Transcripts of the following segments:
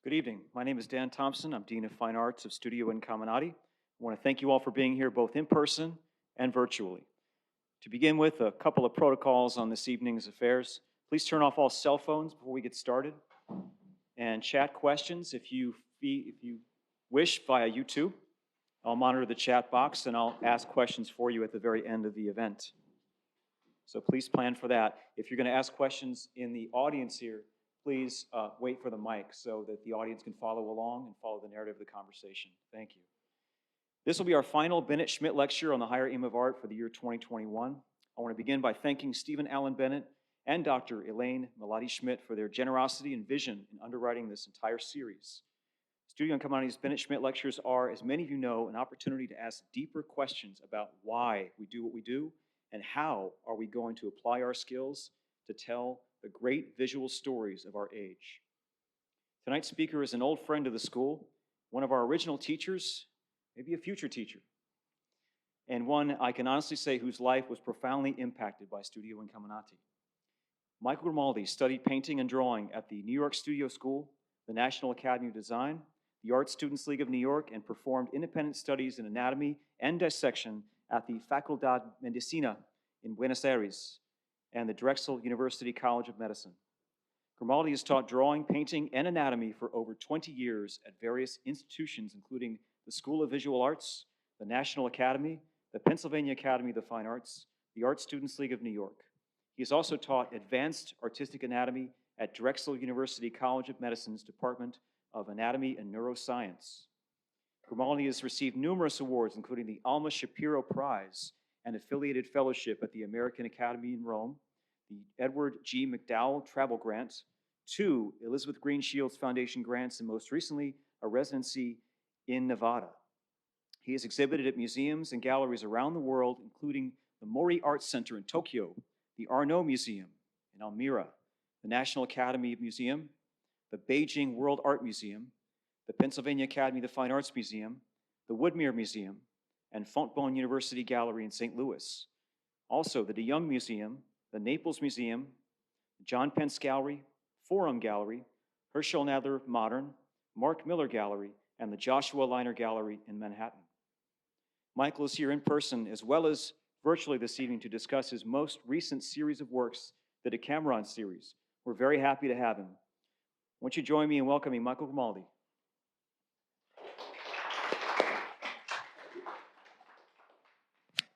Good evening. My name is Dan Thompson. I'm Dean of Fine Arts of Studio Incamminati. I want to thank you all for being here both in person and virtually. To begin with, a couple of protocols on this evening's affairs. Please turn off all cell phones before we get started and chat questions if you wish via YouTube. I'll monitor the chat box and I'll ask questions for you at the very end of the event. So please plan for that. If you're going to ask questions in the audience here, please wait for the mic so that the audience can follow along and follow the narrative of the conversation. Thank you. This will be our final Bennett-Schmidt lecture on the higher aim of art for the year 2021. I want to begin by thanking Stephen Allen Bennett and Dr. Elaine Melody-Schmidt for their generosity and vision in underwriting this entire series. Studio Incamminati's Bennett-Schmidt lectures are, as many of you know, an opportunity to ask deeper questions about why we do what we do and how are we going to apply our skills to tell the great visual stories of our age. Tonight's speaker is an old friend of the school, one of our original teachers, maybe a future teacher, and one I can honestly say whose life was profoundly impacted by Studio Incamminati. Michael Grimaldi studied painting and drawing at the New York Studio School, the National Academy of Design, the Art Students League of New York, and performed independent studies in anatomy and dissection at the Facultad Medicina in Buenos Aires and the Drexel University College of Medicine. Grimaldi has taught drawing, painting, and anatomy for over 20 years at various institutions, including the School of Visual Arts, the National Academy, the Pennsylvania Academy of the Fine Arts, the Art Students League of New York. He has also taught advanced artistic anatomy at Drexel University College of Medicine's Department of Anatomy and Neuroscience. Grimaldi has received numerous awards, including the Alma Shapiro Prize, an affiliated fellowship at the American Academy in Rome, the Edward G. McDowell Travel Grant, 2 Elizabeth Green Shields Foundation grants, and most recently, a residency in Nevada. He has exhibited at museums and galleries around the world, including the Mori Arts Center in Tokyo, the Arnault Museum in Almira, the National Academy Museum, the Beijing World Art Museum, the Pennsylvania Academy of the Fine Arts Museum, the Woodmere Museum, and Fontbonne University Gallery in St. Louis. Also, the De Young Museum, the Naples Museum, the John Pence Gallery, Forum Gallery, Herschel Nadler Modern, Mark Miller Gallery, and the Joshua Liner Gallery in Manhattan. Michael is here in person as well as virtually this evening to discuss his most recent series of works, the Decameron series. We're very happy to have him. Won't you join me in welcoming Michael Grimaldi?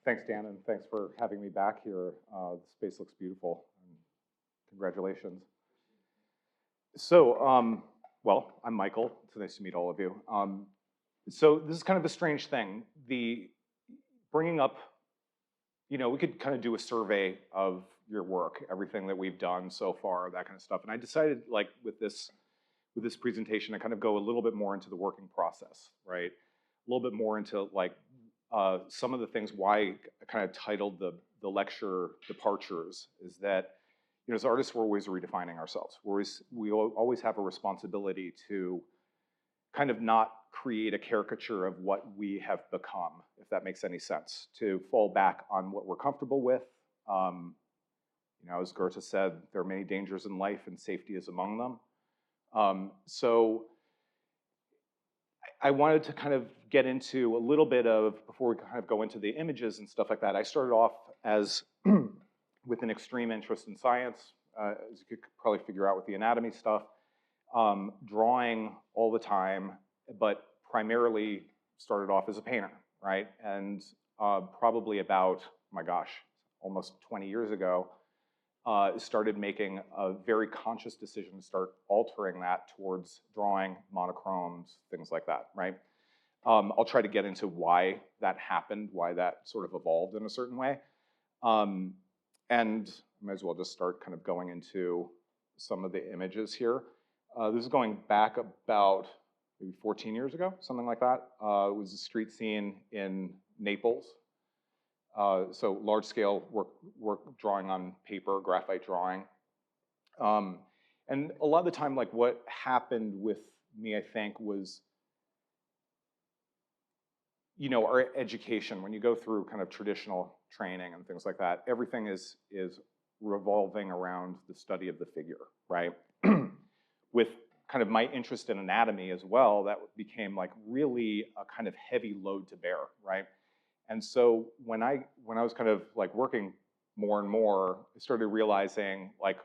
Thanks, Dan, and thanks for having me back here. The space looks beautiful. Congratulations. So, well, I'm Michael. It's nice to meet all of you. So this is kind of a strange thing. The bringing up, we could kind of do a survey of your work, everything that we've done so far, that kind of stuff. And I decided, like, with this presentation, to kind of go a little bit more into the working process, right? A little bit more into, like, some of the things why I kind of titled the lecture Departures is that, as artists, we're always redefining ourselves. We always have a responsibility to kind of not create a caricature of what we have become, if that makes any sense, to fall back on what we're comfortable with. As Goethe said, there are many dangers in life and safety is among them. So I wanted to kind of get into a little bit of, before we kind of go into the images and stuff like that, I started off as with an extreme interest in science, as you could probably figure out with the anatomy stuff, drawing all the time, but primarily started off as a painter, right? And probably about, oh my gosh, almost 20 years ago, started making a very conscious decision to start altering that towards drawing, monochromes, things like that, right? I'll try to get into why that happened, why that sort of evolved in a certain way. And I might as well just start kind of going into some of the images here. This is going back about maybe 14 years ago, something like that. It was a street scene in Naples. So large scale work drawing on paper, graphite drawing. And a lot of the time, like, what happened with me, I think, was, our education, when you go through kind of traditional training and things like that, everything is revolving around the study of the figure, right? With kind of my interest in anatomy as well, that became like really a kind of heavy load to bear, right? And so when I was kind of like working more and more, I started realizing like,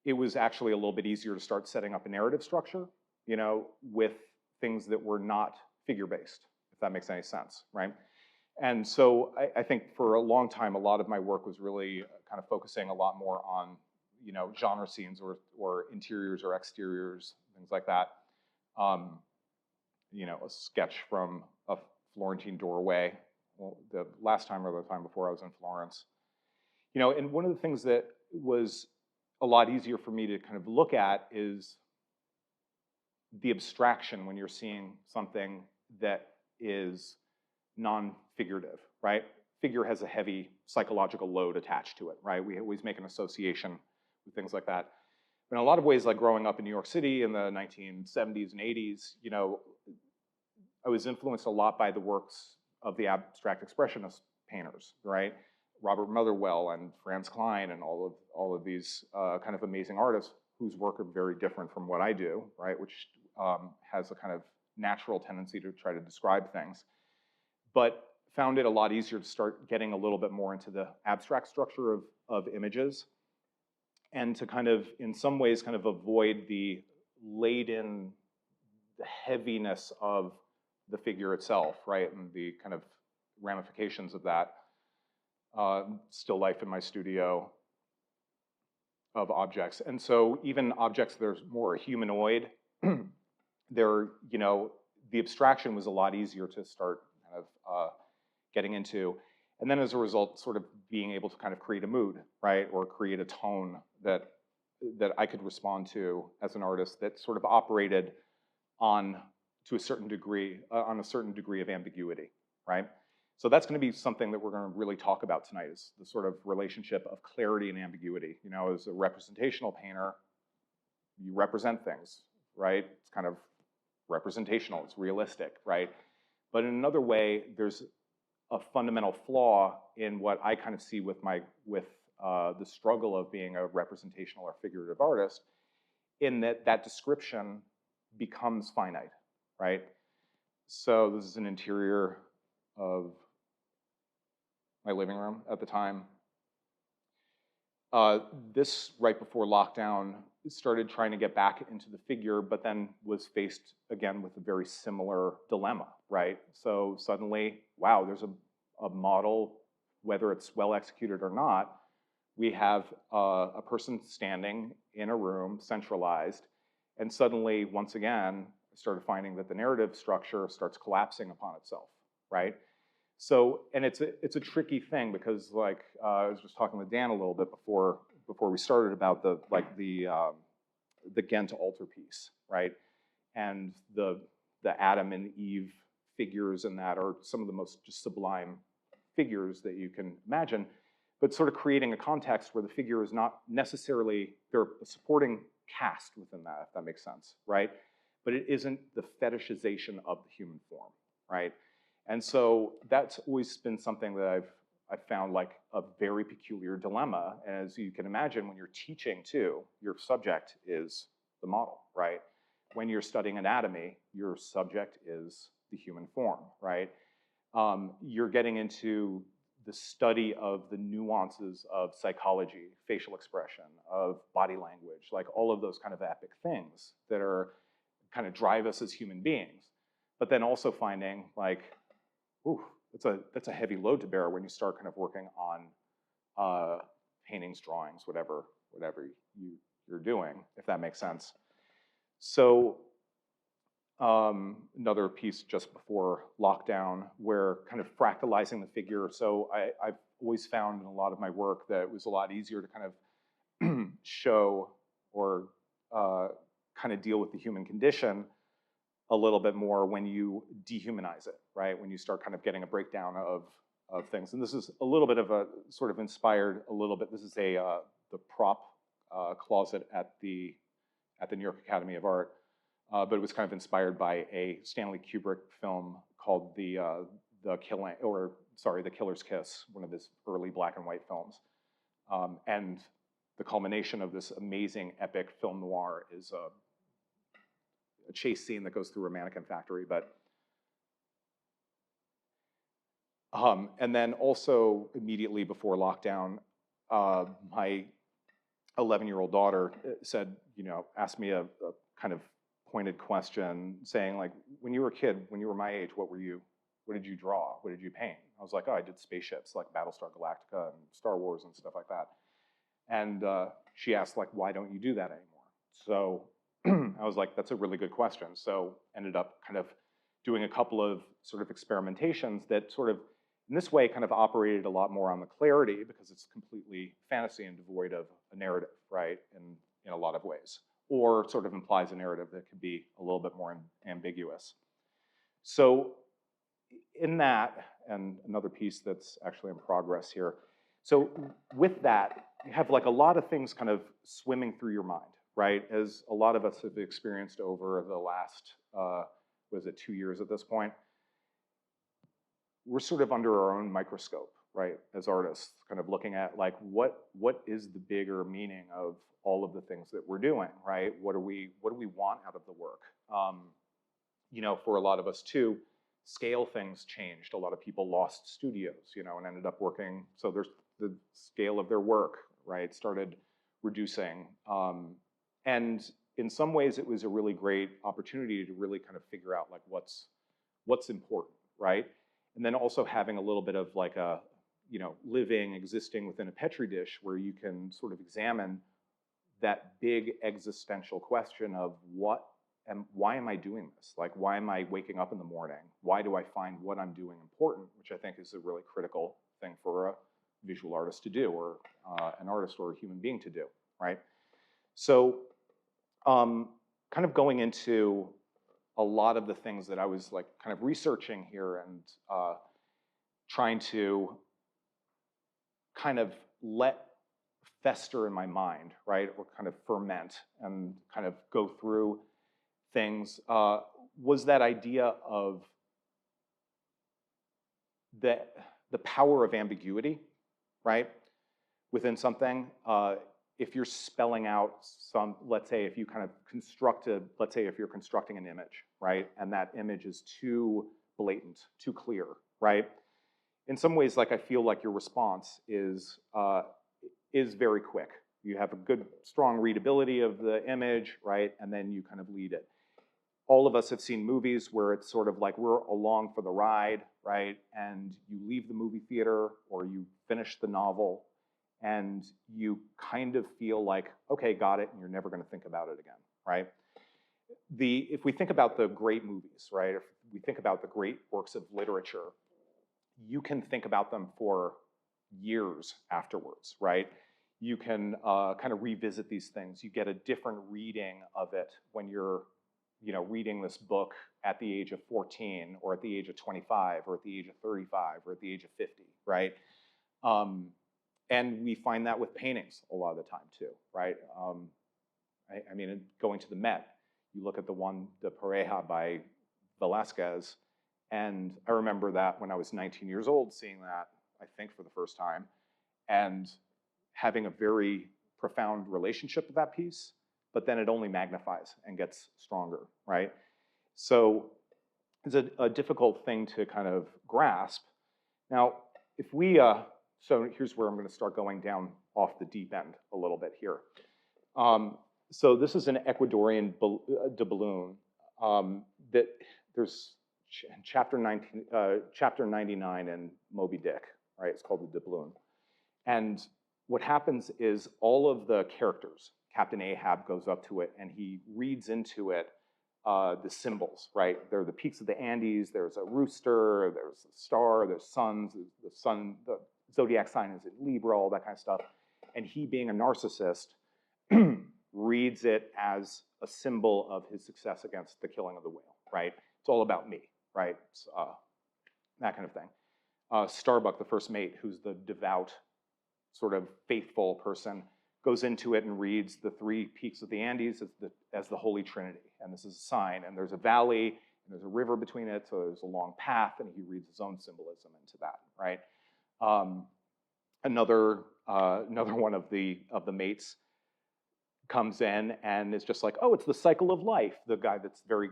it was actually a little bit easier to start setting up a narrative structure, you know, with things that were not figure-based, if that makes any sense, right? And so I think for a long time, a lot of my work was really kind of focusing a lot more on, you know, genre scenes or interiors or exteriors, things like that. You know, a sketch from a Florentine doorway, well, the last time or the time before I was in Florence. You know, and one of the things that was a lot easier for me to kind of look at is the abstraction when you're seeing something that is non-figurative, right? Figure has a heavy psychological load attached to it, right? We always make an association with things like that. In a lot of ways, like growing up in New York City in the 1970s and 80s, you know, I was influenced a lot by the works of the abstract expressionist painters, right? Robert Motherwell and Franz Kline and all of these kind of amazing artists whose work are very different from what I do, right? Which has a kind of natural tendency to try to describe things, but found it a lot easier to start getting a little bit more into the abstract structure of images, and to kind of, in some ways, kind of avoid the laden, the heaviness of the figure itself, right? And the kind of ramifications of that. Still life in my studio of objects. And so even objects that are more humanoid, they're, you know, the abstraction was a lot easier to start kind of getting into. And then as a result, sort of being able to kind of create a mood, right? Or create a tone that I could respond to as an artist that sort of operated on, to a certain degree, on a certain degree of ambiguity, right? So that's going to be something that we're going to really talk about tonight, is the sort of relationship of clarity and ambiguity. You know, as a representational painter, you represent things, right? It's kind of representational, it's realistic, right? But in another way, there's a fundamental flaw in what I kind of see with the struggle of being a representational or figurative artist, in that description becomes finite, right? So this is an interior of my living room at the time. This, right before lockdown, started trying to get back into the figure, but then was faced again with a very similar dilemma, right? So suddenly, wow, there's a model, whether it's well executed or not, we have a person standing in a room, centralized, and suddenly, once again, I started finding that the narrative structure starts collapsing upon itself, right? So, and it's a tricky thing, because like I was just talking with Dan a little bit before we started about the Ghent altarpiece, right? And the Adam and Eve figures in that are some of the most just sublime figures that you can imagine, but sort of creating a context where the figure is not necessarily, they're a supporting cast within that, if that makes sense, right? But it isn't the fetishization of the human form, right? And so that's always been something that I've found like a very peculiar dilemma. And as you can imagine, when you're teaching too, your subject is the model, right? When you're studying anatomy, your subject is the human form, right? You're getting into the study of the nuances of psychology, facial expression, of body language, like all of those kind of epic things that are kind of drive us as human beings. But then also finding like, ooh, that's a heavy load to bear when you start kind of working on paintings, drawings, whatever you're doing, if that makes sense. So another piece just before lockdown, where kind of fractalizing the figure. So I've always found in a lot of my work that it was a lot easier to kind of show or kind of deal with the human condition a little bit more when you dehumanize it, right? When you start kind of getting a breakdown of things. And this is a little bit of a sort of inspired a little bit. This is the prop closet at the New York Academy of Art, but it was kind of inspired by a Stanley Kubrick film called The Killer's Kiss, one of his early black and white films. And the culmination of this amazing epic film noir is a chase scene that goes through a mannequin factory. But and then also immediately before lockdown, my 11-year-old daughter said, asked me a kind of pointed question saying, like, when you were a kid, when you were my age, what did you draw? What did you paint? I was like, oh, I did spaceships like Battlestar Galactica and Star Wars and stuff like that. And she asked, like, why don't you do that anymore? So I was like, that's a really good question. So ended up kind of doing a couple of sort of experimentations that sort of, in this way, kind of operated a lot more on the clarity because it's completely fantasy and devoid of a narrative, right, in a lot of ways, or sort of implies a narrative that could be a little bit more ambiguous. So in that, and another piece that's actually in progress here, so with that, you have like a lot of things kind of swimming through your mind, right, as a lot of us have experienced over the last, 2 years at this point. We're sort of under our own microscope, right, as artists, kind of looking at like what is the bigger meaning of all of the things that we're doing, right? What do we want out of the work? For a lot of us too, scale things changed. A lot of people lost studios, and ended up working. So there's the scale of their work, right, started reducing. And in some ways, it was a really great opportunity to really kind of figure out like what's important, right? And then also having a little bit of like a, existing within a Petri dish where you can sort of examine that big existential question of why am I doing this? Like, why am I waking up in the morning? Why do I find what I'm doing important? Which I think is a really critical thing for a visual artist to do, or an artist or a human being to do, right? So kind of going into a lot of the things that I was like kind of researching here and trying to kind of let fester in my mind, right, or kind of ferment and kind of go through things, was that idea of the power of ambiguity, right, within something. If you're spelling out some, let's say if you kind of let's say if you're constructing an image, right, and that image is too blatant, too clear, right? In some ways, like I feel like your response is very quick. You have a good, strong readability of the image, right, and then you kind of lead it. All of us have seen movies where it's sort of like we're along for the ride, right, and you leave the movie theater or you finish the novel, and you kind of feel like, okay, got it, and you're never going to think about it again, right? If we think about the great movies, right, if we think about the great works of literature, you can think about them for years afterwards, right? You can kind of revisit these things. You get a different reading of it when you're, reading this book at the age of 14, or at the age of 25, or at the age of 35, or at the age of 50, right? And we find that with paintings a lot of the time too, right? I mean, going to the Met, you look at the one, the Pareja by Velázquez, and I remember that when I was 19 years old, seeing that, I think for the first time, and having a very profound relationship with that piece, but then it only magnifies and gets stronger, right? So it's a difficult thing to kind of grasp. Now, if we, so here's where I'm going to start going down off the deep end a little bit here. So this is an Ecuadorian doubloon that there's chapter 99 in Moby Dick, right? It's called the doubloon. And what happens is all of the characters, Captain Ahab goes up to it and he reads into it the symbols, right? There are the peaks of the Andes, there's a rooster, there's a star, there's suns, the sun, the zodiac sign is in Libra, all that kind of stuff. And he, being a narcissist, reads it as a symbol of his success against the killing of the whale, right? It's all about me, right? It's, that kind of thing. Starbuck, the first mate, who's the devout, sort of faithful person, goes into it and reads the three peaks of the Andes as the Holy Trinity. And this is a sign, and there's a valley, and there's a river between it, so there's a long path, and he reads his own symbolism into that, right? Another another one of the mates comes in and is just like, oh, it's the cycle of life. The guy that's very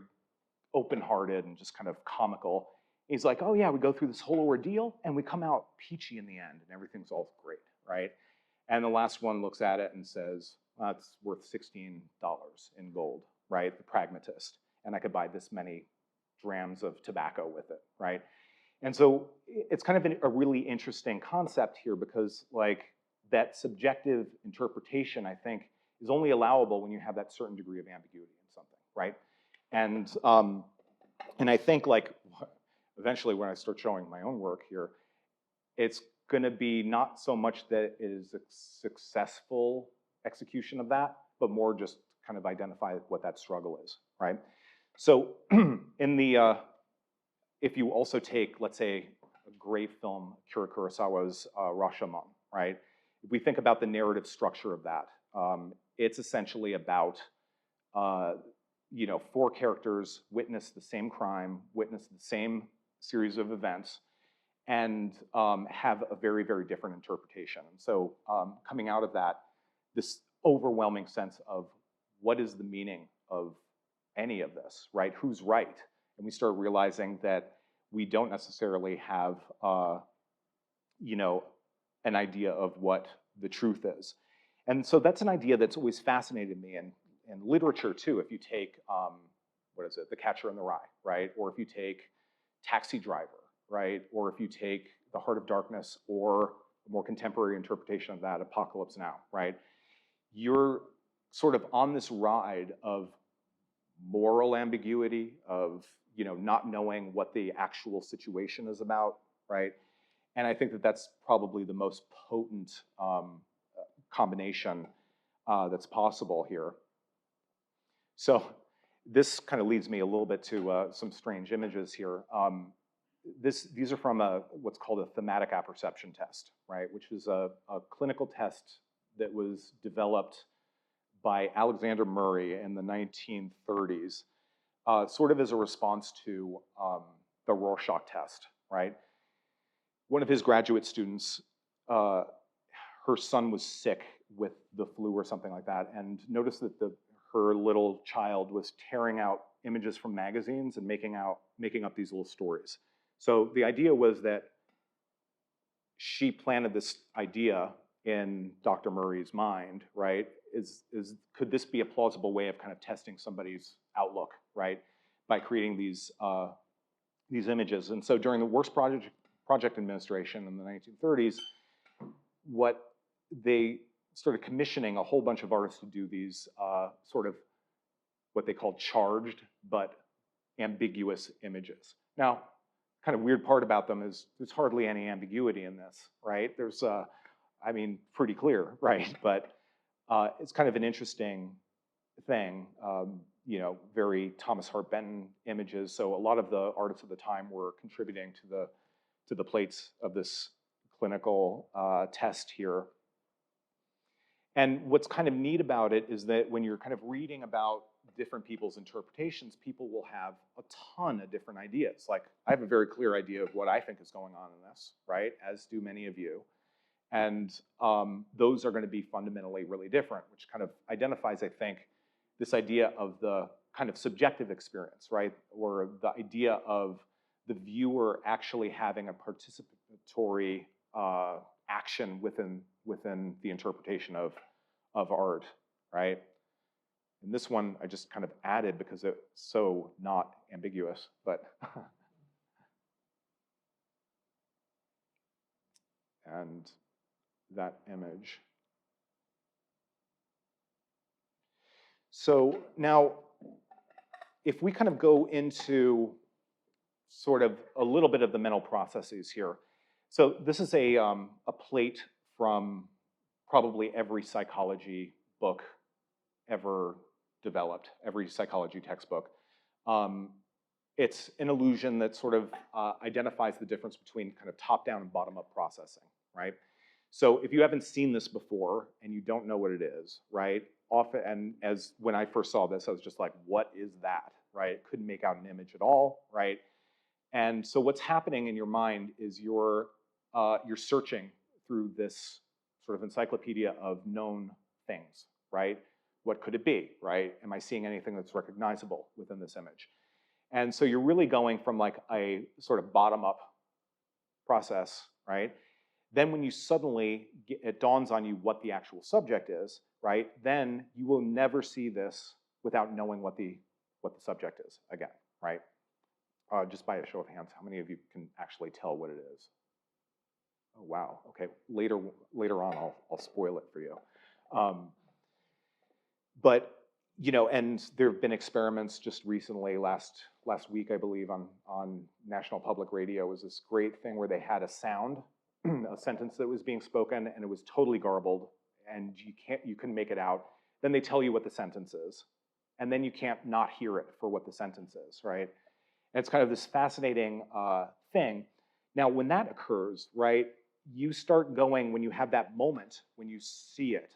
open-hearted and just kind of comical. He's like, oh yeah, we go through this whole ordeal and we come out peachy in the end and everything's all great, right? And the last one looks at it and says, well, it's worth $16 in gold, right? The pragmatist. And I could buy this many grams of tobacco with it, right? And so it's kind of a really interesting concept here because like that subjective interpretation, I think, is only allowable when you have that certain degree of ambiguity in something, right? And I think like eventually when I start showing my own work here, it's going to be not so much that it is a successful execution of that, but more just kind of identify what that struggle is, right? So in the, if you also take, let's say, a great film, Akira Kurosawa's Rashomon, right? If we think about the narrative structure of that, it's essentially about, you know, 4 characters witness the same crime, witness the same series of events, and have a very, very different interpretation. And so coming out of that, this overwhelming sense of what is the meaning of any of this, right? Who's right? And we start realizing that we don't necessarily have, you know, an idea of what the truth is. And so that's an idea that's always fascinated me in literature too. If you take, what is it, The Catcher in the Rye, right? Or if you take Taxi Driver, right? Or if you take The Heart of Darkness, or a more contemporary interpretation of that, Apocalypse Now, right? You're sort of on this ride of moral ambiguity, of, you know, not knowing what the actual situation is about, right? And I think that that's probably the most potent combination that's possible here. So this kind of leads me a little bit to some strange images here. These are from what's called a thematic apperception test, right? Which is a clinical test that was developed by Alexander Murray in the 1930s, sort of as a response to the Rorschach test, right? One of his graduate students, her son was sick with the flu or something like that, and noticed that her little child was tearing out images from magazines and making up these little stories. So the idea was that she planted this idea in Dr. Murray's mind, right? Could this be a plausible way of kind of testing somebody's outlook, right? By creating these images. And so during the Works Project administration in the 1930s, what they started commissioning a whole bunch of artists to do these sort of what they called charged but ambiguous images. Now, kind of weird part about them is there's hardly any ambiguity in this, right? There's, I mean, pretty clear, right? But it's kind of an interesting thing, you know, very Thomas Hart Benton images. So a lot of the artists of the time were contributing to the plates of this clinical test here. And what's kind of neat about it is that when you're kind of reading about different people's interpretations, people will have a ton of different ideas. Like, I have a very clear idea of what I think is going on in this, right? As do many of you. And those are going to be fundamentally really different, which kind of identifies, I think, this idea of the kind of subjective experience, right? Or the idea of the viewer actually having a participatory action within the interpretation of art, right? And this one I just kind of added because it's so not ambiguous, but and that image. So now, if we kind of go into sort of a little bit of the mental processes here. So this is a plate from probably every psychology book ever developed, every psychology textbook. It's an illusion that sort of identifies the difference between kind of top-down and bottom-up processing, right? So if you haven't seen this before and you don't know what it is, right? Often, and as when I first saw this, I was just like, what is that, right? Couldn't make out an image at all, right? And so what's happening in your mind is you're searching through this sort of encyclopedia of known things, right? What could it be, right? Am I seeing anything that's recognizable within this image? And so you're really going from like a sort of bottom-up process, right? Then when you suddenly, it dawns on you what the actual subject is, right? Then you will never see this without knowing what the subject is again, right? Just by a show of hands, how many of you can actually tell what it is? Oh, wow, okay, later on I'll spoil it for you. But, you know, and there have been experiments just recently, last week, I believe, on National Public Radio, was this great thing where they had a sound, a sentence that was being spoken, and it was totally garbled, and you couldn't make it out. Then they tell you what the sentence is, and then you can't not hear it for what the sentence is, right? And it's kind of this fascinating thing. Now, when that occurs, right, you start going, when you have that moment, when you see it,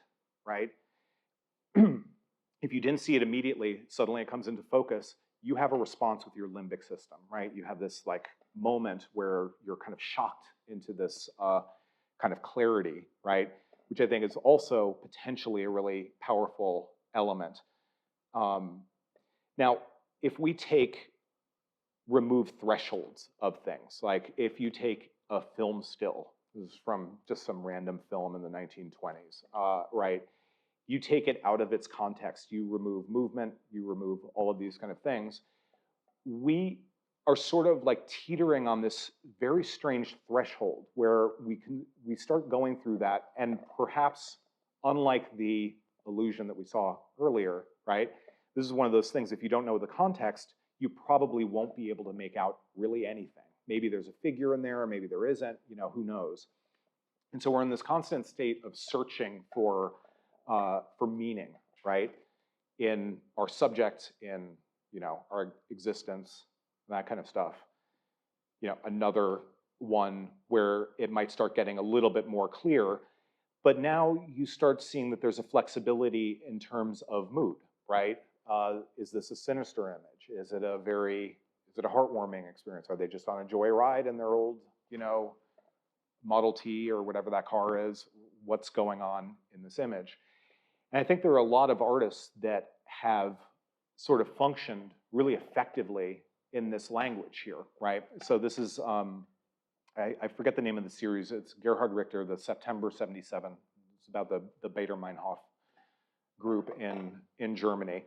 right? If you didn't see it immediately, suddenly it comes into focus, you have a response with your limbic system, right? You have this like moment where you're kind of shocked into this kind of clarity, right? Which I think is also potentially a really powerful element. Now, if we remove thresholds of things, like if you take a film still, this is from just some random film in the 1920s, right? You take it out of its context, you remove movement, you remove all of these kind of things. We are sort of like teetering on this very strange threshold where we start going through that, and perhaps unlike the illusion that we saw earlier, right? This is one of those things, if you don't know the context, you probably won't be able to make out really anything. Maybe there's a figure in there, or maybe there isn't, you know, who knows? And so we're in this constant state of searching for meaning, right? In our subject, in, you know, our existence, that kind of stuff. You know, another one where it might start getting a little bit more clear, but now you start seeing that there's a flexibility in terms of mood, right? Is this a sinister image? Is it a heartwarming experience? Are they just on a joyride in their old, you know, Model T or whatever that car is? What's going on in this image? And I think there are a lot of artists that have sort of functioned really effectively in this language here, right? So this is, I forget the name of the series. It's Gerhard Richter, the September 77. It's about the Baader-Meinhof group in Germany.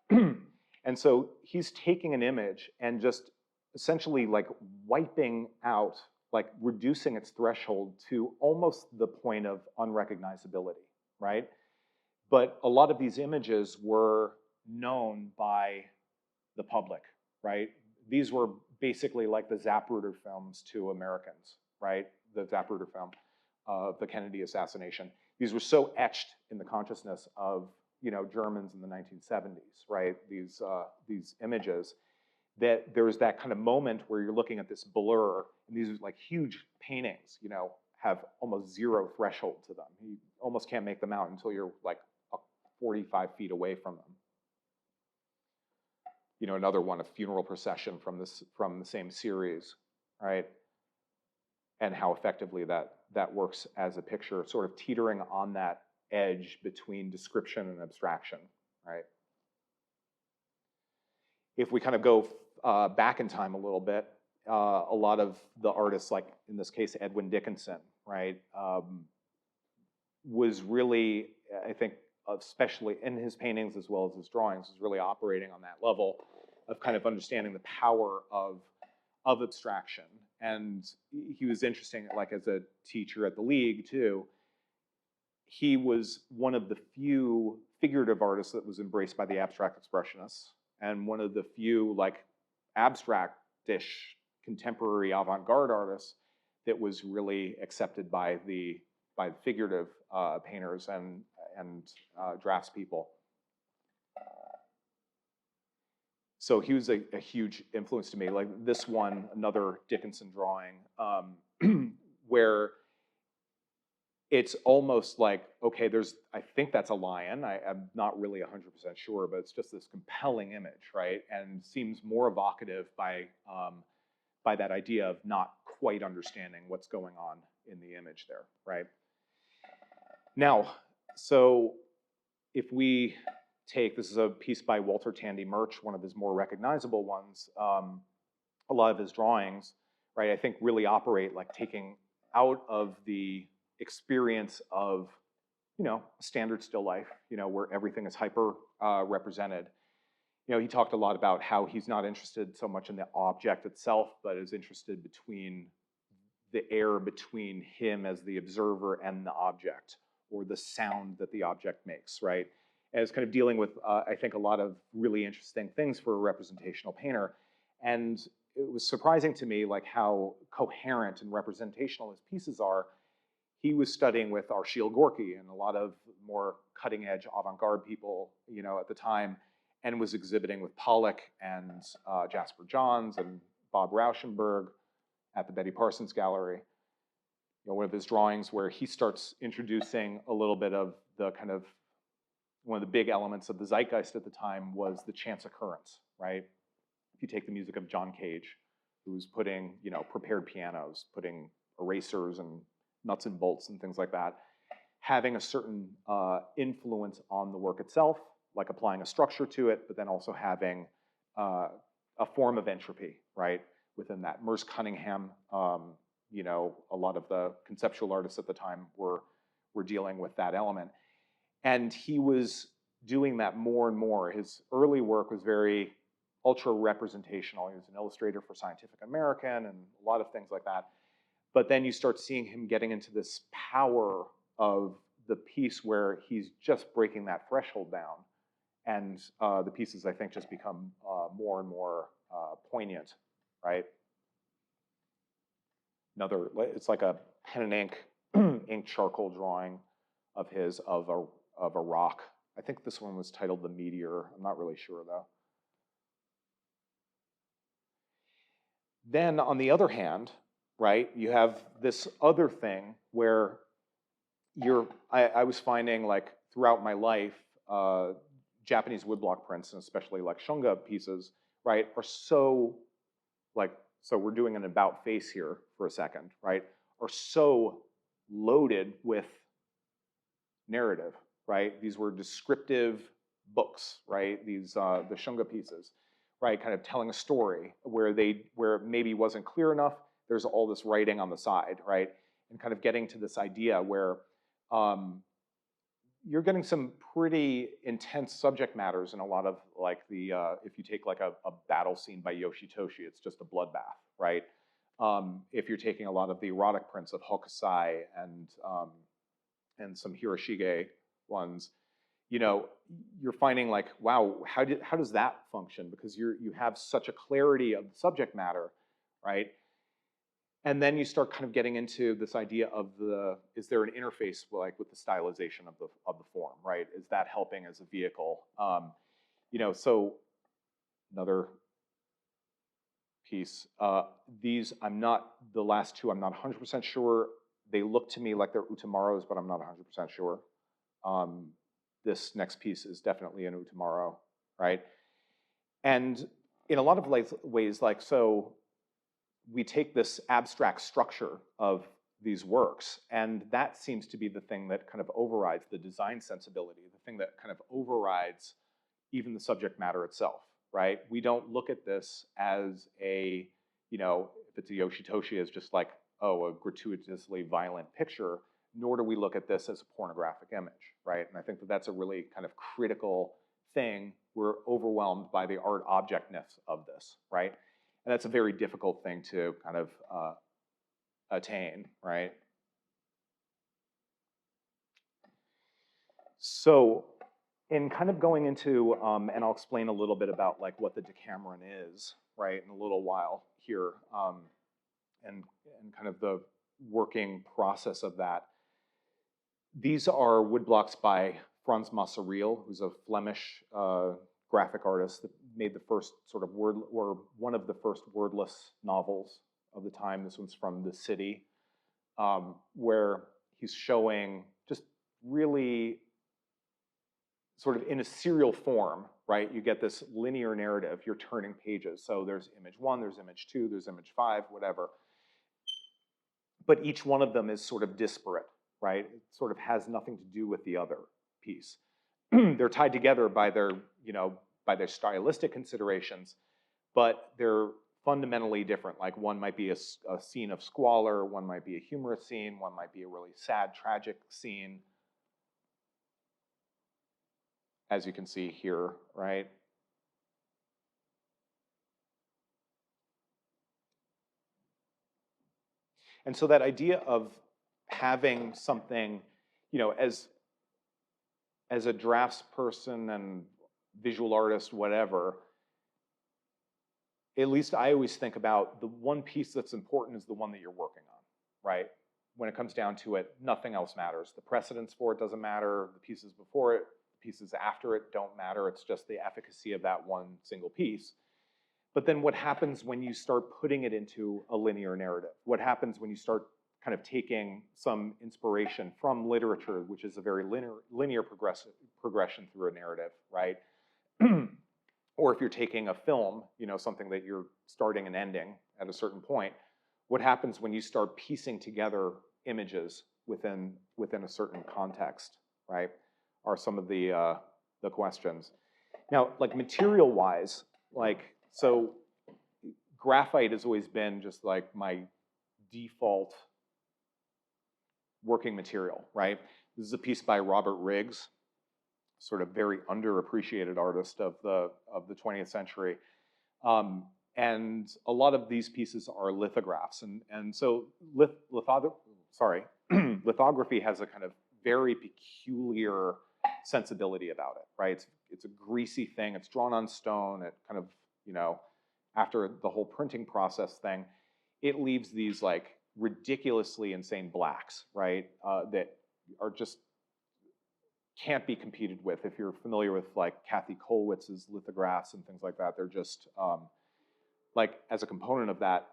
And so he's taking an image and just essentially like wiping out, like reducing its threshold to almost the point of unrecognizability, right? But a lot of these images were known by the public, right? These were basically like the Zapruder films to Americans, right? The Zapruder film of the Kennedy assassination. These were so etched in the consciousness of, you know, Germans in the 1970s, right? These images, that there was that kind of moment where you're looking at this blur, and these are like huge paintings, you know, have almost zero threshold to them. You almost can't make them out until you're like 45 feet away from them. You know, another one, a funeral procession from the same series, right? And how effectively that works as a picture, sort of teetering on that edge between description and abstraction, right? If we kind of go back in time a little bit, a lot of the artists, like in this case, Edwin Dickinson, right, was really, I think, especially in his paintings as well as his drawings, is really operating on that level of kind of understanding the power of abstraction. And he was interesting, like as a teacher at the League too, he was one of the few figurative artists that was embraced by the abstract expressionists, and one of the few like abstract-ish contemporary avant-garde artists that was really accepted by the figurative painters and draftspeople. So he was a huge influence to me. Like this one, another Dickinson drawing, where it's almost like, okay, I think that's a lion. I'm not really 100% sure, but it's just this compelling image, right? And seems more evocative by that idea of not quite understanding what's going on in the image there, right? Now, so if we take, this is a piece by Walter Tandy Murch, one of his more recognizable ones, a lot of his drawings, right, I think really operate like taking out of the experience of, you know, standard still life, you know, where everything is hyper represented. You know, he talked a lot about how he's not interested so much in the object itself, but is interested between the air between him as the observer and the object, or the sound that the object makes, right? As kind of dealing with, I think, a lot of really interesting things for a representational painter. And it was surprising to me, like, how coherent and representational his pieces are. He was studying with Arshile Gorky and a lot of more cutting-edge avant-garde people, you know, at the time, and was exhibiting with Pollock and Jasper Johns and Bob Rauschenberg at the Betty Parsons Gallery. You know, one of his drawings where he starts introducing a little bit of the kind of, one of the big elements of the zeitgeist at the time was the chance occurrence, right? If you take the music of John Cage, who's putting, you know, prepared pianos, putting erasers and nuts and bolts and things like that, having a certain influence on the work itself, like applying a structure to it, but then also having a form of entropy, right, within that. Merce Cunningham, you know, a lot of the conceptual artists at the time were dealing with that element. And he was doing that more and more. His early work was very ultra representational. He was an illustrator for Scientific American and a lot of things like that. But then you start seeing him getting into this power of the piece where he's just breaking that threshold down. And the pieces, I think, just become more and more poignant, right? Another, it's like a pen and ink, ink charcoal drawing of his of a rock. I think this one was titled The Meteor. I'm not really sure though. Then on the other hand, right, you have this other thing where I was finding, like, throughout my life, Japanese woodblock prints, and especially like shunga pieces, right, are so, like, so we're doing an about face here for a second, right, are so loaded with narrative, right? These were descriptive books, right? These, the shunga pieces, right, kind of telling a story where it maybe wasn't clear enough, there's all this writing on the side, right? And kind of getting to this idea where you're getting some pretty intense subject matters in a lot of, like, the, if you take like a battle scene by Yoshitoshi, it's just a bloodbath, right? If you're taking a lot of the erotic prints of Hokusai and some Hiroshige ones, you know, you're finding, like, wow, how does that function? Because you have such a clarity of the subject matter, right? And then you start kind of getting into this idea of is there an interface, like, with the stylization of the form, right? Is that helping as a vehicle? You know, so another piece. These, the last two, I'm not 100% sure. They look to me like they're Utamaros, but I'm not 100% sure. This next piece is definitely an Utamaro, right? And in a lot of ways, like, so we take this abstract structure of these works, and that seems to be the thing that kind of overrides the design sensibility, the thing that kind of overrides even the subject matter itself, right? We don't look at this as a, you know, if it's a Yoshitoshi, as just like, oh, a gratuitously violent picture, nor do we look at this as a pornographic image, right? And I think that that's a really kind of critical thing. We're overwhelmed by the art objectness of this, right? And that's a very difficult thing to kind of attain, right? So in kind of going into, and I'll explain a little bit about, like, what the Decameron is, right, in a little while here, and kind of the working process of that. These are woodblocks by Frans Massereel, who's a Flemish graphic artist that made the first sort of one of the first wordless novels of the time. This one's from The City, where he's showing just really sort of in a serial form, right? You get this linear narrative, you're turning pages. So there's image 1, there's image 2, there's image 5, whatever. But each one of them is sort of disparate, right? It sort of has nothing to do with the other piece. They're tied together by their, by their stylistic considerations, but they're fundamentally different. Like one might be a scene of squalor, one might be a humorous scene, one might be a really sad, tragic scene, as you can see here, right? And so that idea of having something, as a draftsperson and visual artist, whatever, at least I always think about the one piece that's important is the one that you're working on, right? When it comes down to it, nothing else matters. The precedence for it doesn't matter. The pieces before it, the pieces after it don't matter. It's just the efficacy of that one single piece. But then what happens when you start putting it into a linear narrative? What happens when you start kind of taking some inspiration from literature, which is a very linear progression through a narrative, right? Or if you're taking a film, something that you're starting and ending at a certain point, what happens when you start piecing together images within a certain context, right? Are some of the questions. Now, like material-wise, so graphite has always been just like my default working material, right? This is a piece by Robert Riggs, sort of very underappreciated artist of the 20th century. And a lot of these pieces are lithographs. And so lithography has a kind of very peculiar sensibility about it, right? It's a greasy thing. It's drawn on stone. It kind of, after the whole printing process thing, it leaves these like ridiculously insane blacks, right? That are just can't be competed with. If you're familiar with like Kathy Kollwitz's lithographs and things like that, they're just like as a component of that,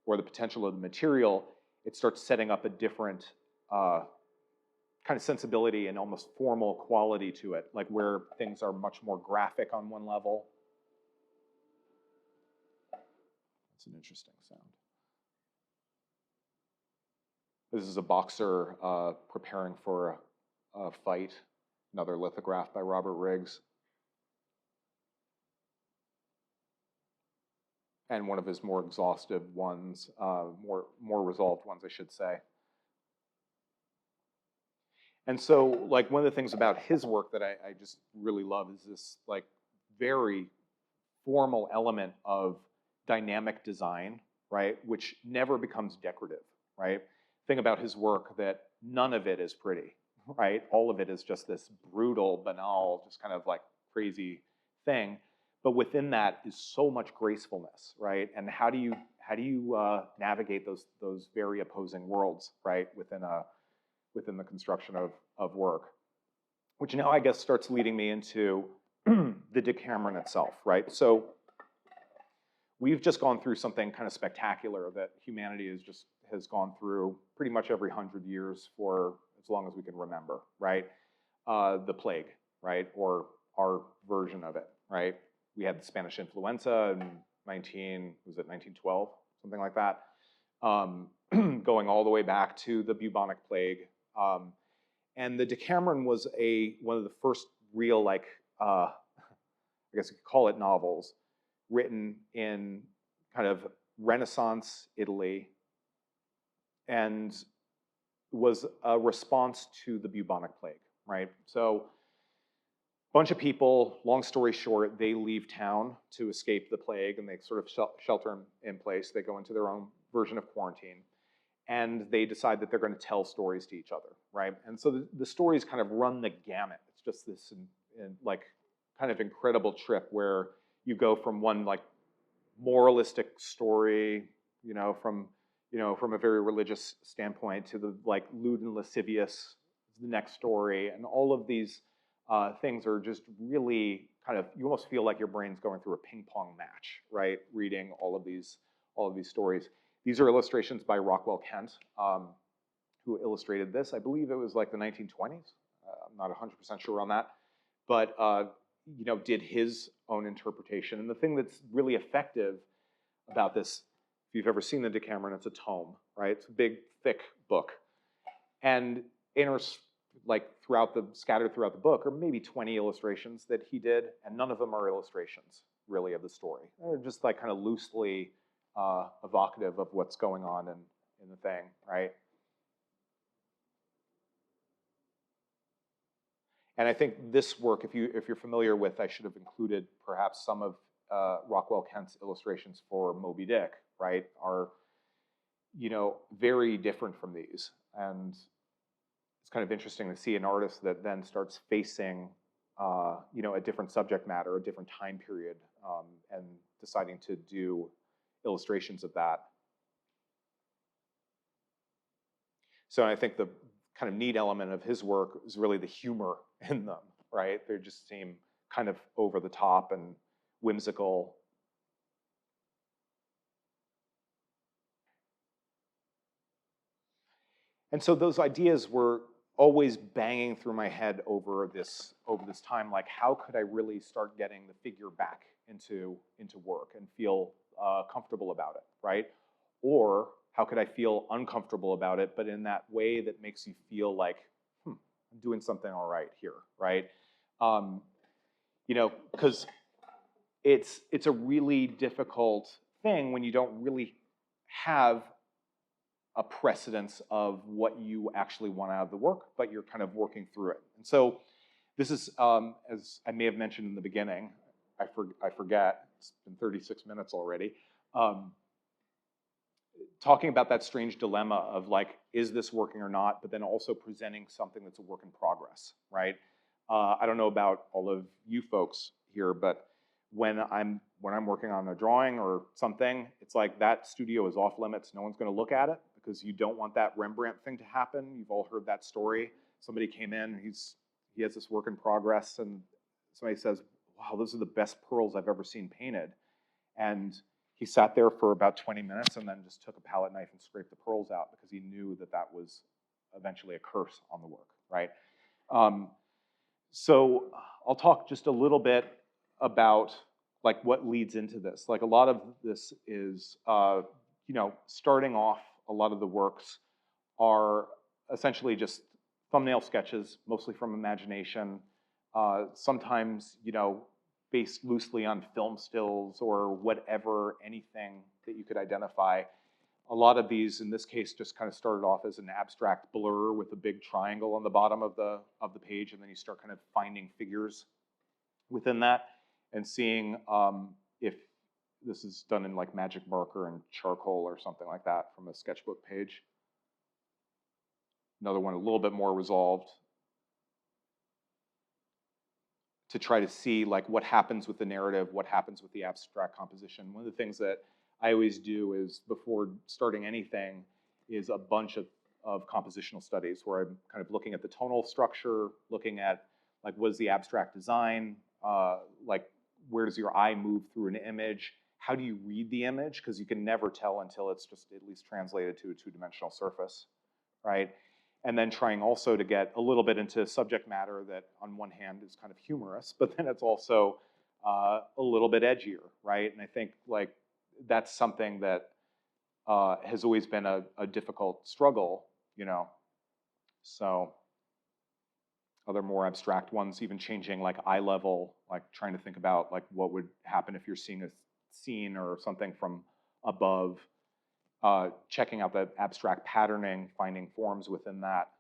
or the potential of the material, it starts setting up a different kind of sensibility and almost formal quality to it, like where things are much more graphic on one level. That's an interesting sound. This is a boxer preparing for a fight, another lithograph by Robert Riggs. And one of his more exhaustive ones, more resolved ones, I should say. And so, like, one of the things about his work that I just really love is this, like, very formal element of dynamic design, right? Which never becomes decorative, right? Thing about his work that none of it is pretty, right? All of it is just this brutal, banal, just kind of like crazy thing. But within that is so much gracefulness, right? And how do you navigate those very opposing worlds, right? Within the construction of work, which now I guess starts leading me into the Decameron itself, right? So we've just gone through something kind of spectacular that humanity has gone through pretty much every 100 years for as long as we can remember, right? The plague, right? Or our version of it, right? We had the Spanish influenza in 1912, something like that, going all the way back to the bubonic plague. And the Decameron was one of the first real, like, I guess you could call it novels, written in kind of Renaissance Italy, and was a response to the bubonic plague, right? So a bunch of people, long story short, they leave town to escape the plague, and they sort of shelter in place. They go into their own version of quarantine, and they decide that they're going to tell stories to each other, right? And so the stories kind of run the gamut. It's just this like kind of incredible trip where you go from one like moralistic story, from a very religious standpoint, to the like lewd and lascivious, the next story, and all of these things are just really kind of, you almost feel like your brain's going through a ping pong match, right? Reading all of these stories. These are illustrations by Rockwell Kent, who illustrated this. I believe it was like the 1920s. I'm not 100% sure on that, but did his own interpretation. And the thing that's really effective about this, if you've ever seen the Decameron, it's a tome, right? It's a big, thick book. And scattered throughout the book are maybe 20 illustrations that he did, and none of them are illustrations really of the story. They're just like kind of loosely evocative of what's going on in the thing, right? And I think this work, if you're familiar with, I should have included perhaps some of Rockwell Kent's illustrations for Moby Dick, right, are, you know, very different from these. And it's kind of interesting to see an artist that then starts facing, you know, a different subject matter, a different time period, and deciding to do illustrations of that. So I think the kind of neat element of his work is really the humor in them, right? They just seem kind of over the top and whimsical. And so those ideas were always banging through my head over this time, like how could I really start getting the figure back into work and feel comfortable about it, right? Or how could I feel uncomfortable about it, but in that way that makes you feel like, I'm doing something all right here, right? You know, because it's a really difficult thing when you don't really have a precedence of what you actually want out of the work, but you're kind of working through it. And so this is, as I may have mentioned in the beginning, I forget, it's been 36 minutes already, talking about that strange dilemma of like, is this working or not, but then also presenting something that's a work in progress, right? I don't know about all of you folks here, but when I'm working on a drawing or something, it's like that studio is off limits. No one's going to look at it because you don't want that Rembrandt thing to happen. You've all heard that story. Somebody came in, and he has this work in progress, and somebody says, "Wow, those are the best pearls I've ever seen painted," and he sat there for about 20 minutes and then just took a palette knife and scraped the pearls out because he knew that that was eventually a curse on the work, right? So I'll talk just a little bit about like what leads into this. Like a lot of this is, you know, starting off, a lot of the works are essentially just thumbnail sketches, mostly from imagination, sometimes, you know, based loosely on film stills or whatever, anything that you could identify. A lot of these, in this case, just kind of started off as an abstract blur with a big triangle on the bottom of the page, and then you start kind of finding figures within that and seeing if this is done in like magic marker and charcoal or something like that from a sketchbook page. Another one a little bit more resolved, to try to see like what happens with the narrative, what happens with the abstract composition. One of the things that I always do is before starting anything is a bunch of compositional studies where I'm kind of looking at the tonal structure, looking at like what is the abstract design, like where does your eye move through an image, how do you read the image, because you can never tell until it's just at least translated to a two-dimensional surface, right? And then trying also to get a little bit into subject matter that on one hand is kind of humorous, but then it's also a little bit edgier, right? And I think like that's something that has always been a difficult struggle, you know. So other more abstract ones, even changing like eye level, like trying to think about like what would happen if you're seeing a scene or something from above. Checking out the abstract patterning, finding forms within that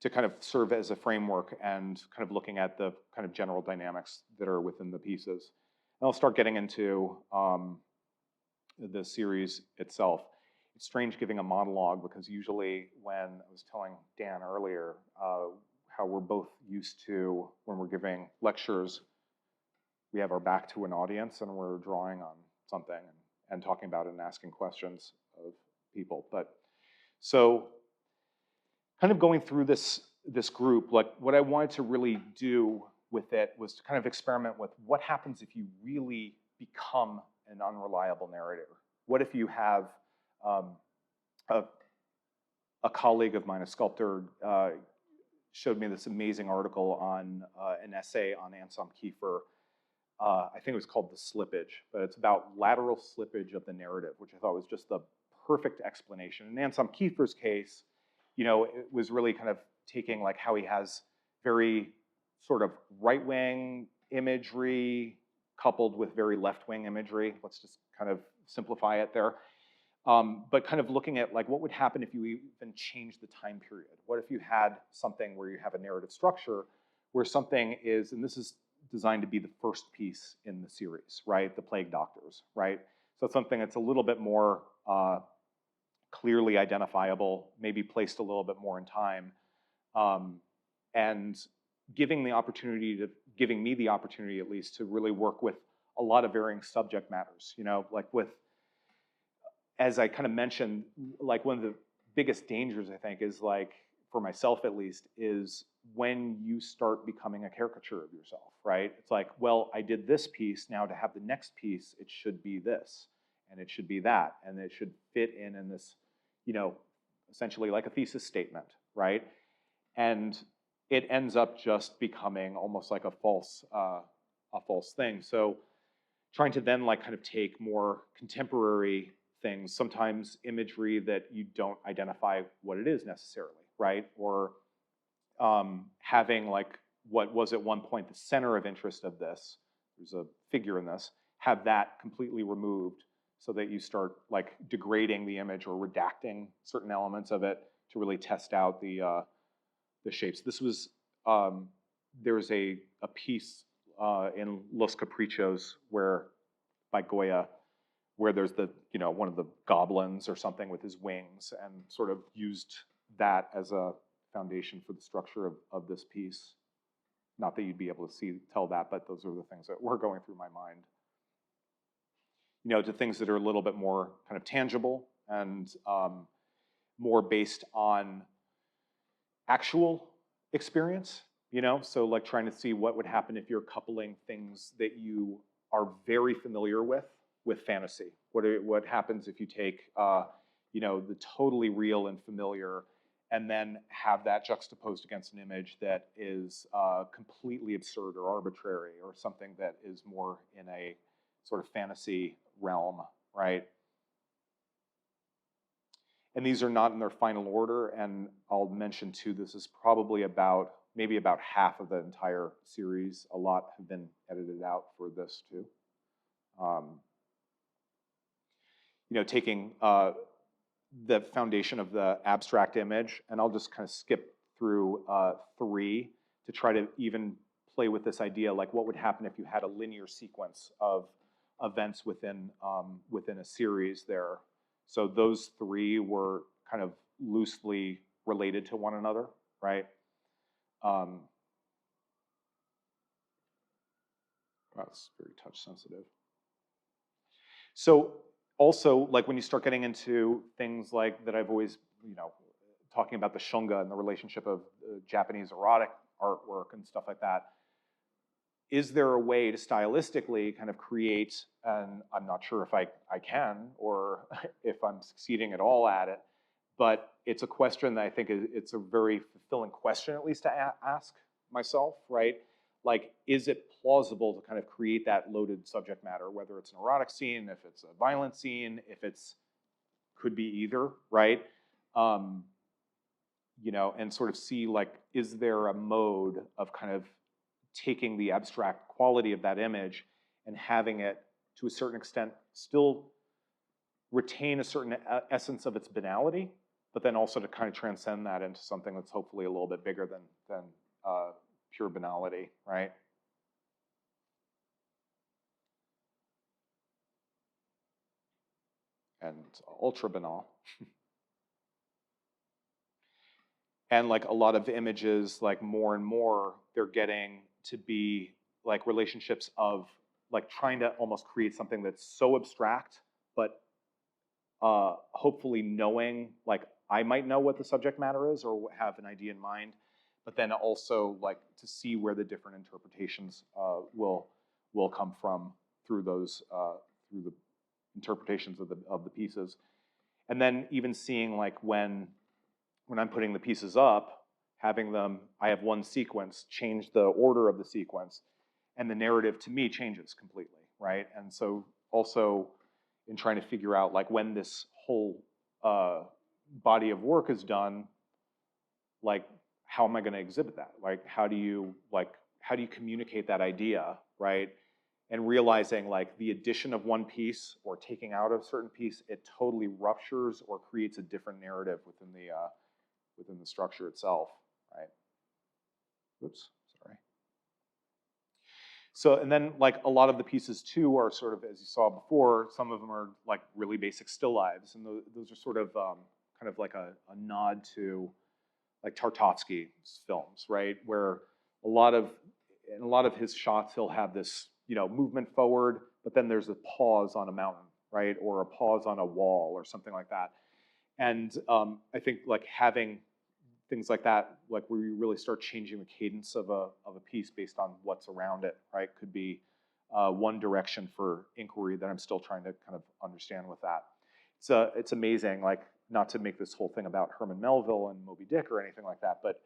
to kind of serve as a framework and kind of looking at the kind of general dynamics that are within the pieces. And I'll start getting into the series itself. It's strange giving a monologue because usually when I was telling Dan earlier how we're both used to when we're giving lectures, we have our back to an audience and we're drawing on something and talking about it and asking questions of people. But so kind of going through this group, like what I wanted to really do with it was to kind of experiment with what happens if you really become an unreliable narrator. What if you have a colleague of mine, a sculptor, showed me this amazing article on an essay on Anselm Kiefer. I think it was called The Slippage, but it's about lateral slippage of the narrative, which I thought was just the perfect explanation. In Anselm Kiefer's case, you know, it was really kind of taking like how he has very sort of right-wing imagery coupled with very left-wing imagery. Let's just kind of simplify it there. But kind of looking at like what would happen if you even changed the time period? What if you had something where you have a narrative structure where something is, and this is designed to be the first piece in the series, right? The Plague Doctors, right? So it's something that's a little bit more clearly identifiable, maybe placed a little bit more in time, and giving me the opportunity at least to really work with a lot of varying subject matters, you know, like with, as I kind of mentioned, like one of the biggest dangers I think is like, for myself at least, is when you start becoming a caricature of yourself, right? It's like, well, I did this piece, now to have the next piece, it should be this, and it should be that, and it should fit in this, you know, essentially like a thesis statement, right? And it ends up just becoming almost like a false thing. So trying to then like kind of take more contemporary things, sometimes imagery that you don't identify what it is necessarily, right? Or having like what was at one point the center of interest of this, there's a figure in this, have that completely removed so that you start like degrading the image or redacting certain elements of it to really test out the shapes. This was, there's a piece in Los Caprichos where, by Goya, where there's the, you know, one of the goblins or something with his wings, and sort of used that as a foundation for the structure of this piece. Not that you'd be able to tell that, but those are the things that were going through my mind. You know, to things that are a little bit more kind of tangible and more based on actual experience, you know? So like trying to see what would happen if you're coupling things that you are very familiar with fantasy. What happens if you take, you know, the totally real and familiar and then have that juxtaposed against an image that is completely absurd or arbitrary or something that is more in a sort of fantasy realm, right? And these are not in their final order, and I'll mention too, this is probably maybe about half of the entire series. A lot have been edited out for this too. You know, taking the foundation of the abstract image, and I'll just kind of skip through 3 to try to even play with this idea, like what would happen if you had a linear sequence of events within a series there. So those 3 were kind of loosely related to one another, right? That's very touch sensitive. So also, like when you start getting into things like that I've always, you know, talking about the shunga and the relationship of Japanese erotic artwork and stuff like that, is there a way to stylistically kind of create, and I'm not sure if I can or if I'm succeeding at all at it, but it's a question that I think it's a very fulfilling question, at least to ask myself, right? Like, is it plausible to kind of create that loaded subject matter, whether it's an erotic scene, if it's a violent scene, if it's, could be either, right? You know, and sort of see like, is there a mode of kind of taking the abstract quality of that image and having it, to a certain extent, still retain a certain essence of its banality, but then also to kind of transcend that into something that's hopefully a little bit bigger than pure banality, right? And ultra banal. And like a lot of images, like more and more, they're getting to be like relationships of like trying to almost create something that's so abstract, but hopefully knowing, like I might know what the subject matter is or have an idea in mind, but then also like to see where the different interpretations will come from through those through the interpretations of the pieces, and then even seeing like when I'm putting the pieces up, having them, I have one sequence, change the order of the sequence, and the narrative to me changes completely, right? And so also in trying to figure out like when this whole body of work is done, like, how am I going to exhibit that? Like, how do you communicate that idea, right? And realizing like the addition of one piece or taking out a certain piece, it totally ruptures or creates a different narrative within the structure itself, right? Oops, sorry. So, and then like a lot of the pieces too are sort of, as you saw before, some of them are like really basic still lives, and those are sort of kind of like a nod to like Tarkovsky's films, right? Where in a lot of his shots, he'll have this, you know, movement forward, but then there's a pause on a mountain, right? Or a pause on a wall or something like that. And I think like having things like that, like where you really start changing the cadence of a piece based on what's around it, right? Could be one direction for inquiry that I'm still trying to kind of understand with that. It's amazing, like, not to make this whole thing about Herman Melville and Moby Dick or anything like that, but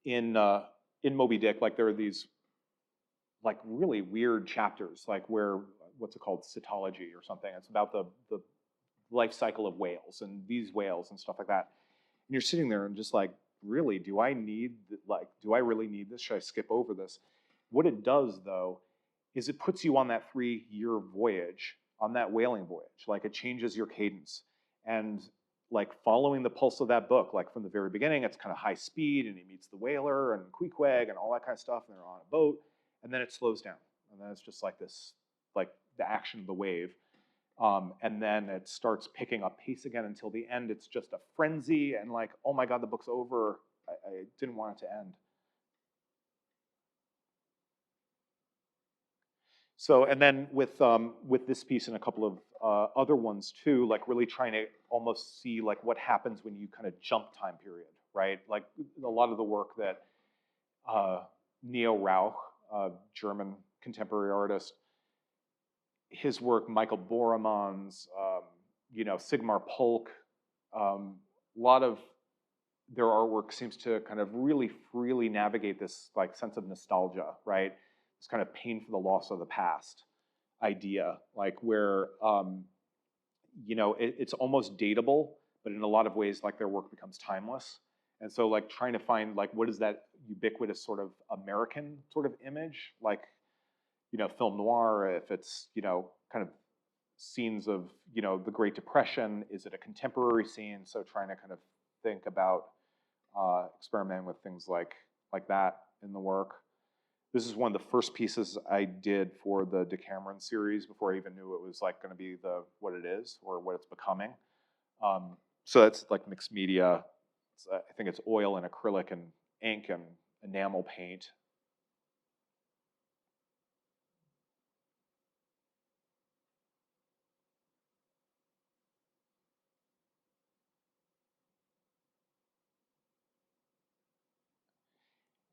in Moby Dick, like there are these like really weird chapters, like where, what's it called, cytology or something. It's about the life cycle of whales and these whales and stuff like that. And you're sitting there and just like, really, do I really need this? Should I skip over this? What it does though, is it puts you on that 3-year voyage, on that whaling voyage. Like it changes your cadence. And like following the pulse of that book, like from the very beginning, it's kind of high speed and he meets the whaler and Queequeg and all that kind of stuff, and they're on a boat, and then it slows down. And then it's just like this, like the action of the wave. And then it starts picking up pace again until the end. It's just a frenzy and like, oh my God, the book's over. I didn't want it to end. So, and then with this piece and a couple of other ones too, like really trying to almost see like what happens when you kind of jump time period, right? Like a lot of the work that Neo Rauch, German contemporary artist, his work, Michael Boremann's, you know, Sigmar Polk, a lot of their artwork seems to kind of really freely navigate this like sense of nostalgia, right? This kind of pain for the loss of the past idea, like where, you know, it's almost dateable, but in a lot of ways, like their work becomes timeless. And so like trying to find like, what is that ubiquitous sort of American sort of image? Like, you know, film noir, if it's, you know, kind of scenes of, you know, the Great Depression, is it a contemporary scene? So trying to kind of think about experimenting with things like that in the work. This is one of the first pieces I did for the Decameron series before I even knew it was like going to be what it is or what it's becoming. So that's like mixed media. I think it's oil and acrylic and ink and enamel paint.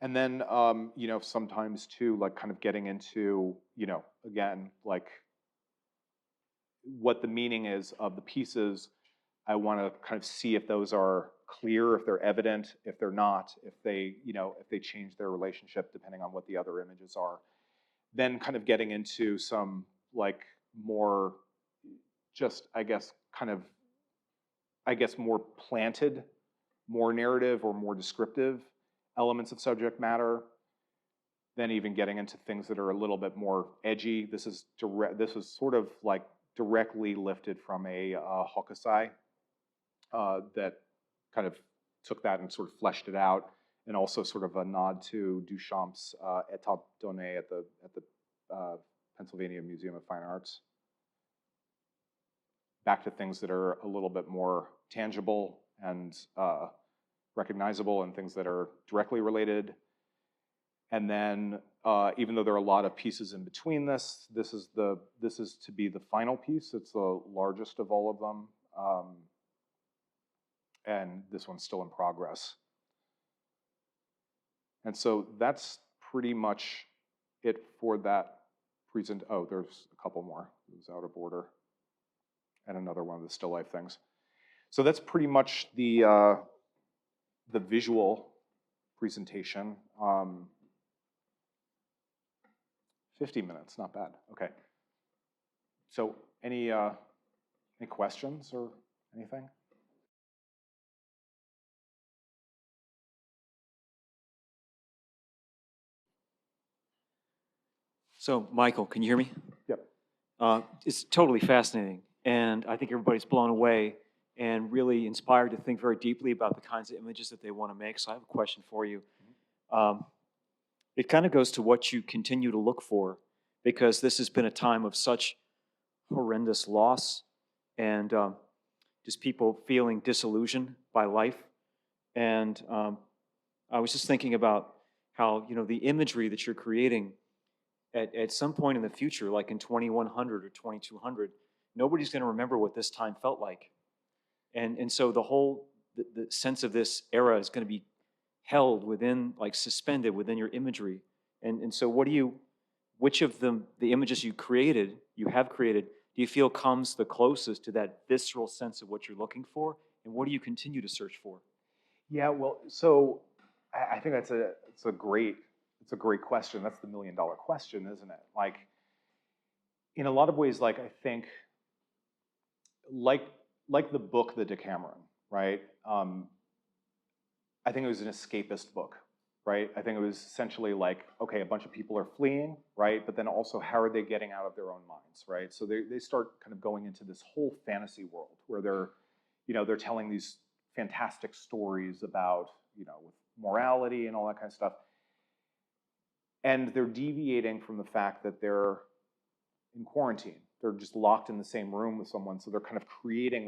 And then, you know, sometimes too, like kind of getting into, you know, again, like what the meaning is of the pieces. I want to kind of see if those are clear, if they're evident, if they're not, if they, you know, if they change their relationship depending on what the other images are. Then kind of getting into some like more just, I guess, kind of, I guess, more planted, more narrative or more descriptive elements of subject matter, then even getting into things that are a little bit more edgy. This is sort of like directly lifted from a Hokusai that kind of took that and sort of fleshed it out, and also sort of a nod to Duchamp's État donné at the Pennsylvania Museum of Fine Arts. Back to things that are a little bit more tangible and recognizable, and things that are directly related. And then, even though there are a lot of pieces in between this is to be the final piece. It's the largest of all of them, and this one's still in progress. And so that's pretty much it for that present. Oh, there's a couple more. It was out of order, and another one of the still life things. So that's pretty much the visual presentation. 50 minutes, not bad. Okay. So any Any questions or anything? So, Michael, can you hear me? Yep. It's totally fascinating, and I think everybody's blown away and really inspired to think very deeply about the kinds of images that they want to make. So I have a question for you. It kind of goes to what you continue to look for, because this has been a time of such horrendous loss and just people feeling disillusioned by life. And I was just thinking about how, the imagery that you're creating at some point in the future, like in 2100 or 2200, nobody's going to remember what this time felt like. And so the sense of this era is going to be held within, like suspended within your imagery. And so which of the images you have created, do you feel comes the closest to that visceral sense of what you're looking for? And what do you continue to search for? Yeah, well, so I think it's a great question. That's the $1 million question, isn't it? Like, in a lot of ways, like I think, like the book, The Decameron, right? I think it was an escapist book, right? I think it was essentially like, okay, a bunch of people are fleeing, right? But then also, how are they getting out of their own minds, right? So they start kind of going into this whole fantasy world where they're telling these fantastic stories about, with morality and all that kind of stuff. And they're deviating from the fact that they're in quarantine. They're just locked in the same room with someone. So they're kind of projecting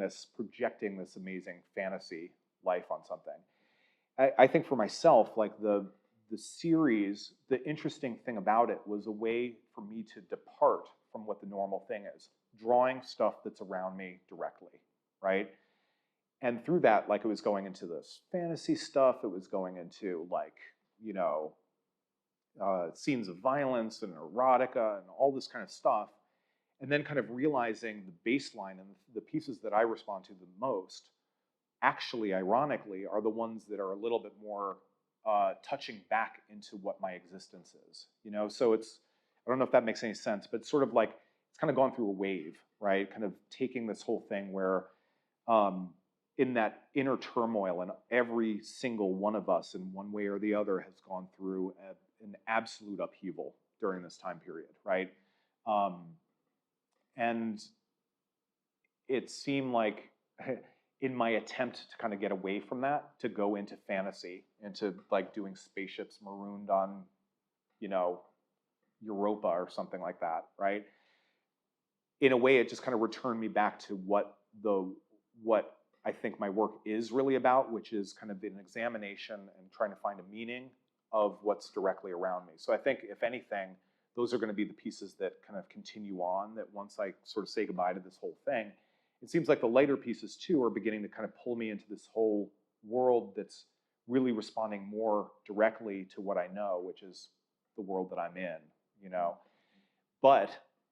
this amazing fantasy life on something. I think for myself, like the series, the interesting thing about it was a way for me to depart from what the normal thing is, drawing stuff that's around me directly, right? And through that, like, it was going into this fantasy stuff, it was going into like, scenes of violence and erotica and all this kind of stuff. And then kind of realizing the baseline and the pieces that I respond to the most, actually, ironically, are the ones that are a little bit more touching back into what my existence is. So I don't know if that makes any sense, but sort of like, it's kind of gone through a wave, right? Kind of taking this whole thing where in that inner turmoil, and every single one of us in one way or the other has gone through an absolute upheaval during this time period, right? And it seemed like, in my attempt to kind of get away from that, to go into fantasy, into like doing spaceships marooned on, Europa or something like that, right? In a way, it just kind of returned me back to what I think my work is really about, which is kind of an examination and trying to find a meaning of what's directly around me. So I think, if anything, those are going to be the pieces that kind of continue on, that once I sort of say goodbye to this whole thing, it seems like the lighter pieces too are beginning to kind of pull me into this whole world that's really responding more directly to what I know, which is the world that I'm in, But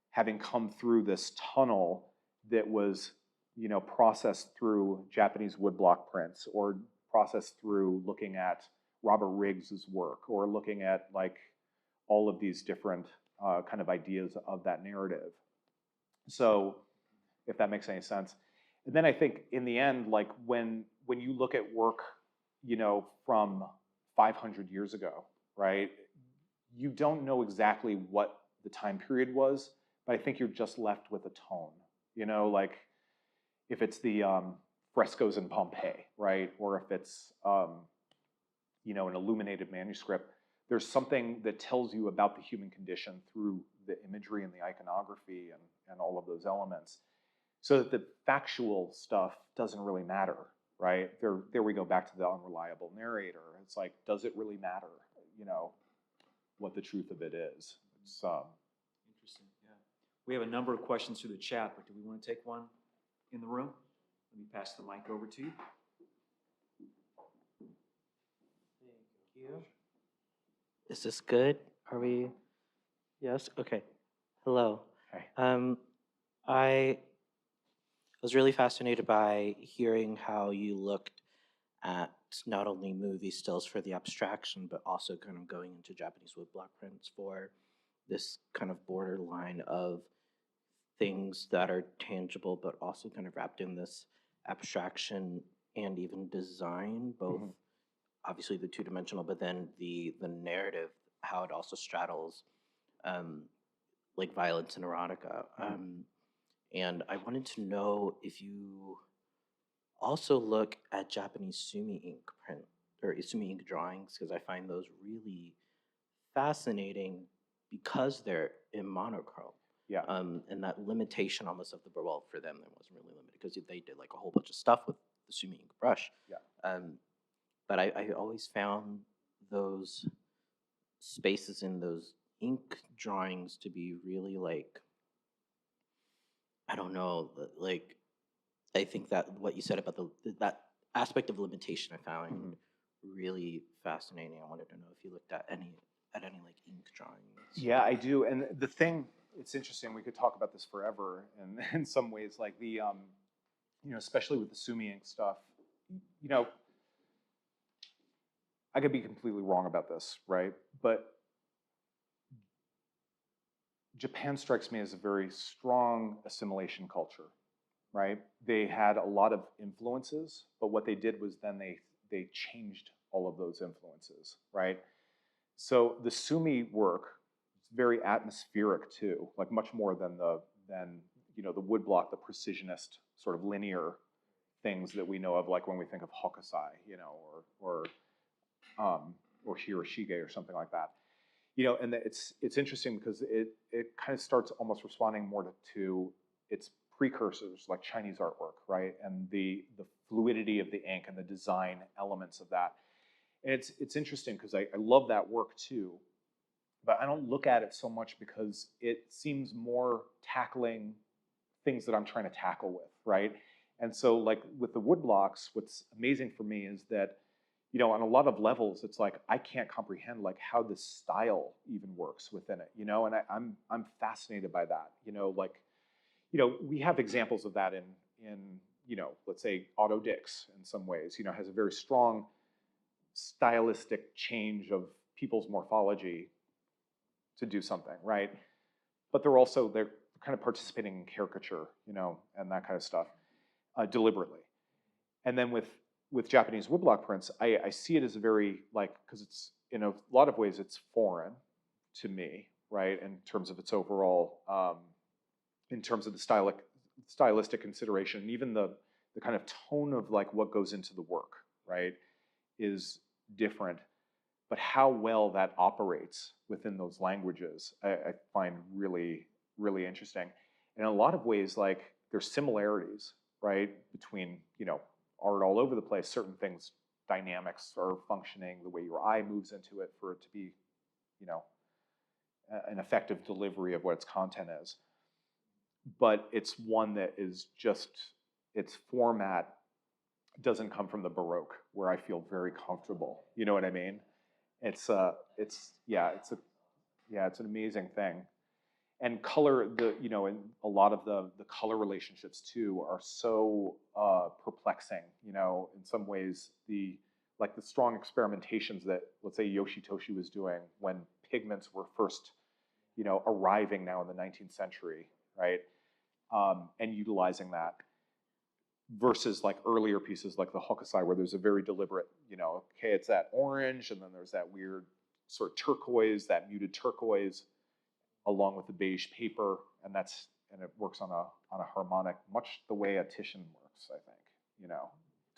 having come through this tunnel that was, processed through Japanese woodblock prints, or processed through looking at Robert Riggs's work, or looking at like all of these different kind of ideas of that narrative. So, if that makes any sense. And then I think in the end, like when you look at work, from 500 years ago, right? You don't know exactly what the time period was, but I think you're just left with a tone, like if it's the frescoes in Pompeii, right? Or if it's, an illuminated manuscript, there's something that tells you about the human condition through the imagery and the iconography and all of those elements. So that the factual stuff doesn't really matter, right? There we go back to the unreliable narrator. It's like, does it really matter, what the truth of it is? It's interesting, yeah. We have a number of questions through the chat, but do we want to take one in the room? Let me pass the mic over to you. Thank you. Is this good? Are we? Yes? Okay. Hello. Hi. I was really fascinated by hearing how you looked at not only movie stills for the abstraction, but also kind of going into Japanese woodblock prints for this kind of borderline of things that are tangible, but also kind of wrapped in this abstraction and even design, both Mhm. obviously the two-dimensional, but then the narrative, how it also straddles um, like violence and erotica. And I wanted to know if you also look at Japanese sumi ink print or sumi ink drawings, because I find those really fascinating because they're in monochrome. Yeah. And that limitation almost of the, well, for them, it wasn't really limited because they did like a whole bunch of stuff with the sumi ink brush. Yeah. But I always found those spaces in those ink drawings to be really like, I don't know, like I think that what you said about that aspect of limitation I found really fascinating. I wanted to know if you looked at any like ink drawings. Yeah, I do. And the thing, it's interesting. We could talk about this forever, and in some ways, like the, especially with the sumi ink stuff. I could be completely wrong about this, right? But Japan strikes me as a very strong assimilation culture, right? They had a lot of influences, but what they did was then they changed all of those influences, right? So the sumi work is very atmospheric too, like much more than the woodblock, the precisionist sort of linear things that we know of, like when we think of hokusai, or Hiroshige or something like that. And it's interesting because it kind of starts almost responding more to its precursors, like Chinese artwork, right? And the fluidity of the ink and the design elements of that. And it's interesting because I love that work too, but I don't look at it so much because it seems more tackling things that I'm trying to tackle with, right? And so like with the woodblocks, what's amazing for me is that, on a lot of levels, it's like I can't comprehend like how this style even works within it, and I'm fascinated by that, we have examples of that in let's say Otto Dix in some ways, has a very strong stylistic change of people's morphology to do something, right? But they're kind of participating in caricature, and that kind of stuff deliberately. And then with Japanese woodblock prints, I see it as a very because it's in a lot of ways it's foreign to me, right? In terms of its overall, in terms of the stylistic consideration, and even the kind of tone of like what goes into the work, right, is different. But how well that operates within those languages, I find really, really interesting. And in a lot of ways, like there's similarities, right, between art all over the place. Certain things, dynamics are functioning, the way your eye moves into it for it to be, an effective delivery of what its content is. But it's one that is just, its format doesn't come from the Baroque, where I feel very comfortable. You know what I mean? It's an amazing thing. And color, and a lot of the color relationships too are so perplexing. In some ways, the strong experimentations that, let's say, Yoshitoshi was doing when pigments were first, arriving now in the 19th century, right? And utilizing that versus like earlier pieces like the Hokusai, where there's a very deliberate, okay, it's that orange, and then there's that weird sort of turquoise, that muted turquoise, along with the beige paper, and it works on a harmonic, much the way a Titian works, I think.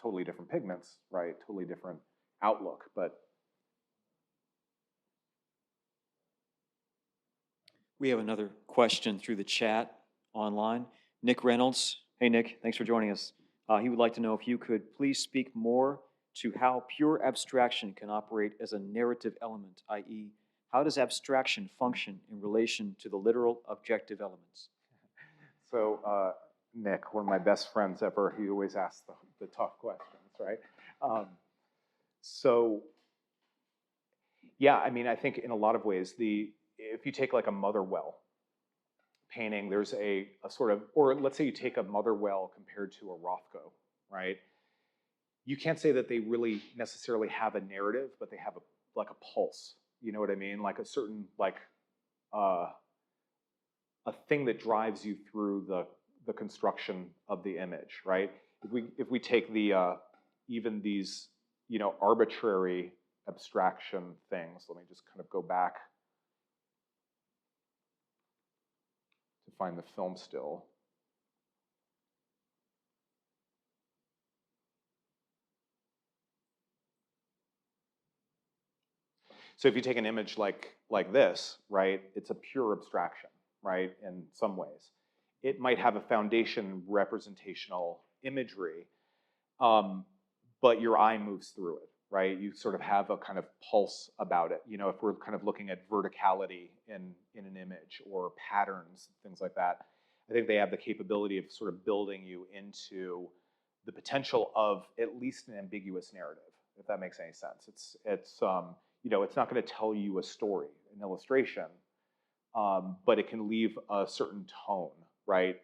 Totally different pigments, right? Totally different outlook, but. We have another question through the chat online. Nick Reynolds. Hey, Nick, thanks for joining us. He would like to know if you could please speak more to how pure abstraction can operate as a narrative element, i.e., how does abstraction function in relation to the literal objective elements? So, Nick, one of my best friends ever, he always asks the tough questions, right? Yeah, I mean, I think in a lot of ways, if you take like a Motherwell painting, there's a sort of, or let's say you take a Motherwell compared to a Rothko, right? You can't say that they really necessarily have a narrative, but they have a pulse. You know what I mean? Like a certain a thing that drives you through the construction of the image, right? If we take the even these, you know, arbitrary abstraction things, let me just kind of go back to find the film still. So if you take an image like this, right, it's a pure abstraction, right, in some ways. It might have a foundation representational imagery, but your eye moves through it, right? You sort of have a kind of pulse about it. You know, if we're kind of looking at verticality in an image or patterns, things like that, I think they have the capability of sort of building you into the potential of at least an ambiguous narrative, if that makes any sense. It's you know, it's not going to tell you a story, an illustration, but it can leave a certain tone, right?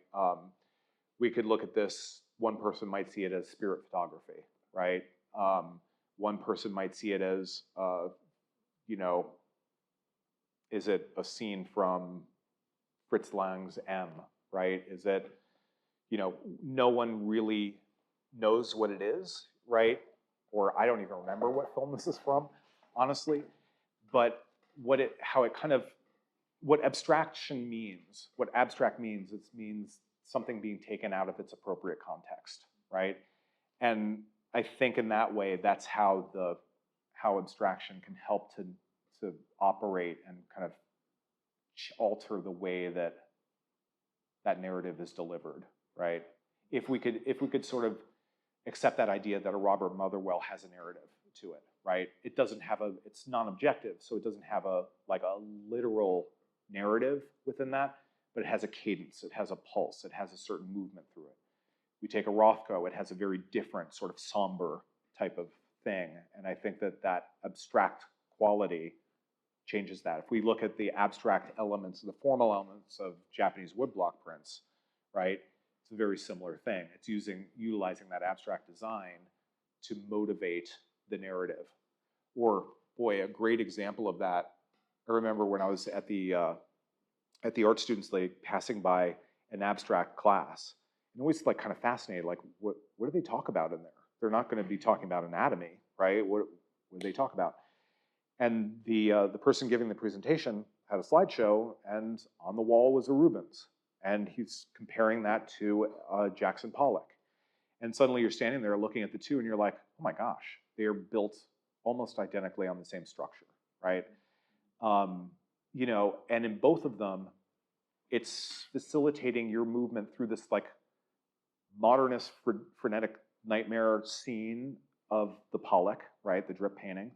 We could look at this. One person might see it as spirit photography, right? One person might see it as, you know, is it a scene from Fritz Lang's M, right? Is it, you know, no one really knows what it is, right? Or I don't even remember what film this is from, honestly. But how it kind of, what abstraction means, what abstract means, it means something being taken out of its appropriate context, right? And I think in that way, that's how abstraction can help to operate and kind of alter the way that narrative is delivered, right? If we could sort of accept that idea that a Robert Motherwell has a narrative to it, right? It doesn't have it's non-objective, so it doesn't have a literal narrative within that, but it has a cadence, it has a pulse, it has a certain movement through it. We take a Rothko, it has a very different sort of somber type of thing, and I think that abstract quality changes that. If we look at the abstract elements, the formal elements of Japanese woodblock prints, right, it's a very similar thing. It's utilizing that abstract design to motivate the narrative. Or, boy, a great example of that, I remember when I was at the art students, like passing by an abstract class, and always like kind of fascinated, like what do they talk about in there? They're not going to be talking about anatomy, right? What do they talk about? And the person giving the presentation had a slideshow, and on the wall was a Rubens, and he's comparing that to Jackson Pollock. And suddenly you're standing there looking at the two, and you're like, oh my gosh, they are built almost identically on the same structure, right? You know, and in both of them, it's facilitating your movement through this like modernist frenetic nightmare scene of the Pollock, right, the drip painting,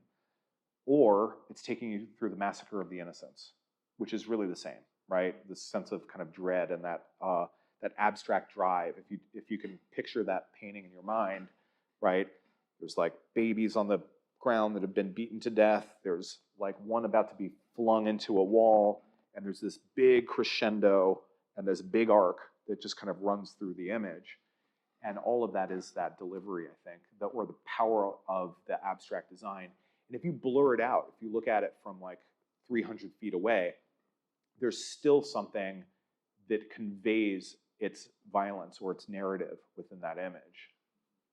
or it's taking you through the Massacre of the Innocents, which is really the same, right? This sense of kind of dread and that abstract drive. If you can picture that painting in your mind, right? There's like babies on the ground that have been beaten to death. There's like one about to be flung into a wall, and there's this big crescendo and this big arc that just kind of runs through the image. And all of that is that delivery, I think, or the power of the abstract design. And if you blur it out, if you look at it from like 300 feet away, there's still something that conveys its violence or its narrative within that image,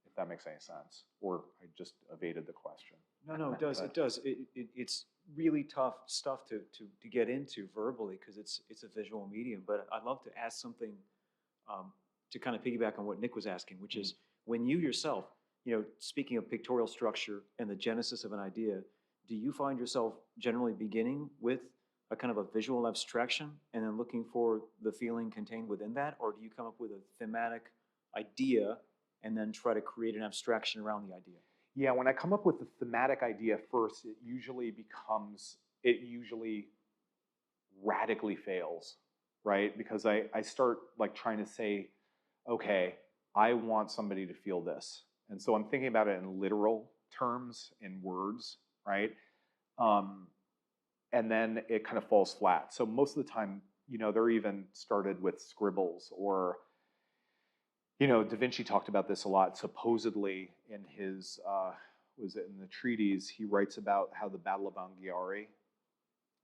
if that makes any sense. Or I just evaded the question. No, it does. It does. It's really tough stuff to get into verbally because it's a visual medium. But I'd love to ask something to kind of piggyback on what Nick was asking, which is when you yourself, you know, speaking of pictorial structure and the genesis of an idea, do you find yourself generally beginning with a kind of a visual abstraction and then looking for the feeling contained within that? Or do you come up with a thematic idea and then try to create an abstraction around the idea? Yeah, when I come up with the thematic idea first, it usually radically fails, right? Because I start like trying to say, okay, I want somebody to feel this. And so I'm thinking about it in literal terms, in words, right? And then it kind of falls flat. So most of the time, you know, they're even started with scribbles or, you know, Da Vinci talked about this a lot. Supposedly in his, in the treatise, he writes about how the Battle of Anghiari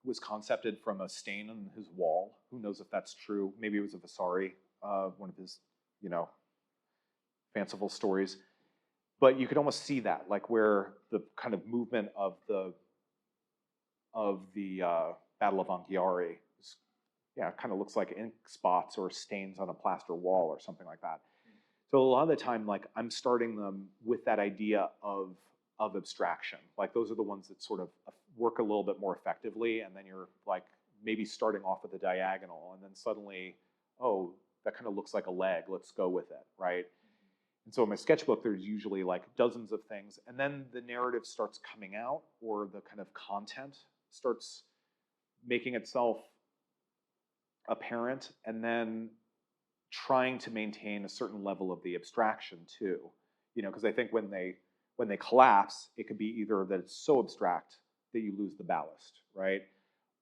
was concepted from a stain on his wall. Who knows if that's true? Maybe it was a Vasari, one of his, fanciful stories. But you could almost see that, like where the kind of movement of the Battle of Anghiari, kind of looks like ink spots or stains on a plaster wall or something like that. So a lot of the time, like I'm starting them with that idea of abstraction. Like those are the ones that sort of work a little bit more effectively, and then you're like maybe starting off with a diagonal, and then suddenly, oh, that kind of looks like a leg. Let's go with it, right? And so in my sketchbook, there's usually like dozens of things, and then the narrative starts coming out, or the kind of content starts making itself apparent, and then trying to maintain a certain level of the abstraction too. Because I think when they collapse, it could be either that it's so abstract that you lose the ballast, right?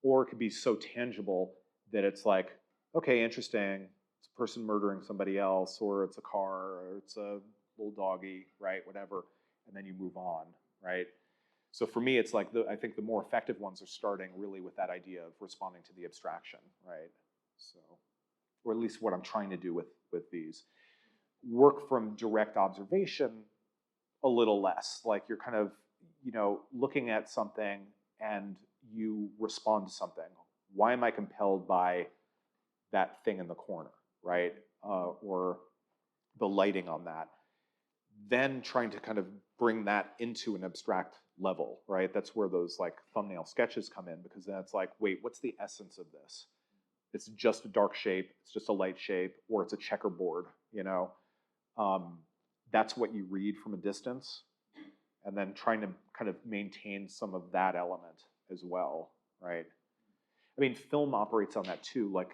Or it could be so tangible that it's like, okay, interesting, it's a person murdering somebody else, or it's a car, or it's a little doggy, right, whatever, and then you move on, right? So for me, it's like, I think the more effective ones are starting really with that idea of responding to the abstraction, right? So, or at least what I'm trying to do with these. Work from direct observation a little less, like you're kind of, looking at something and you respond to something. Why am I compelled by that thing in the corner, right? Or the lighting on that. Then trying to kind of bring that into an abstract level, right? That's where those like thumbnail sketches come in, because then it's like, wait, what's the essence of this? It's just a dark shape, it's just a light shape, or it's a checkerboard, That's what you read from a distance, and then trying to kind of maintain some of that element as well, right? I mean, film operates on that too. Like,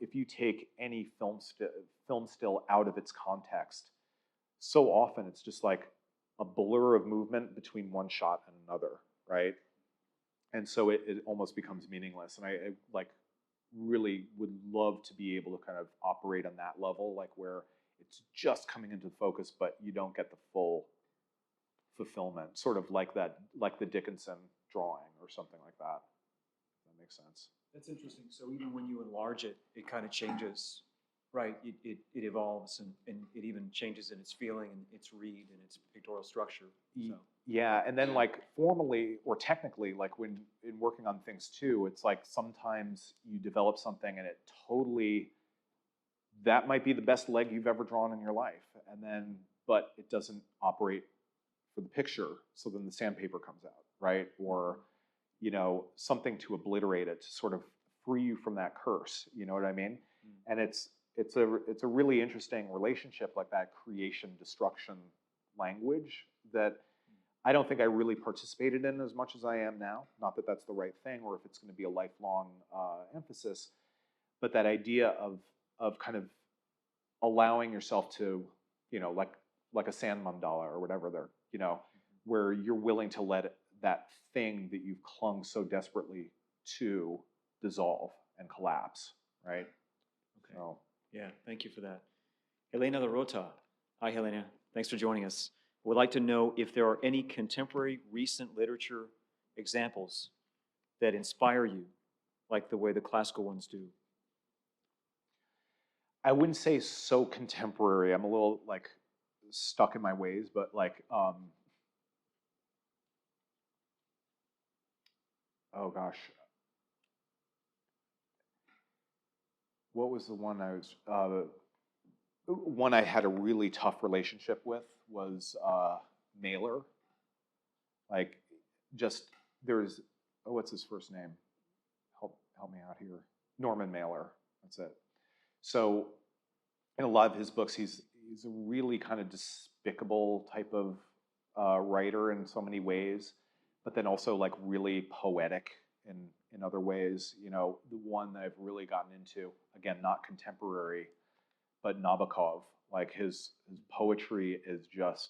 if you take any film still out of its context, so often it's just like a blur of movement between one shot and another, right? And so it almost becomes meaningless. And I like really would love to be able to kind of operate on that level, like where it's just coming into focus, but you don't get the full fulfillment, sort of like that, like the Dickinson drawing or something like that. If that makes sense. That's interesting. So even when you enlarge it, it kind of changes, right? It evolves, and it even changes in its feeling and its read and its pictorial structure. So. Yeah, and then like formally or technically, like when in working on things too, it's like sometimes you develop something and it totally, that might be the best leg you've ever drawn in your life, and then, but it doesn't operate for the picture, so then the sandpaper comes out, right? Or, something to obliterate it, to sort of free you from that curse, you know what I mean? And it's a really interesting relationship, like that creation destruction language that I don't think I really participated in as much as I am now. Not that that's the right thing, or if it's going to be a lifelong emphasis, but that idea of kind of allowing yourself to, like a sand mandala or whatever they're, where you're willing to let that thing that you've clung so desperately to dissolve and collapse, right? Okay. So, yeah, thank you for that. Helena Larota. Hi, Helena. Thanks for joining us. Would like to know if there are any contemporary recent literature examples that inspire you, like the way the classical ones do. I wouldn't say so contemporary. I'm a little like stuck in my ways, but like, oh gosh, what was the one I was? One I had a really tough relationship with was Mailer. Like, just there's, oh, what's his first name? Help me out here. Norman Mailer. That's it. So, in a lot of his books, he's a really kind of despicable type of writer in so many ways, but then also like really poetic in other ways. The one that I've really gotten into, again, not contemporary, but Nabokov. Like his poetry is just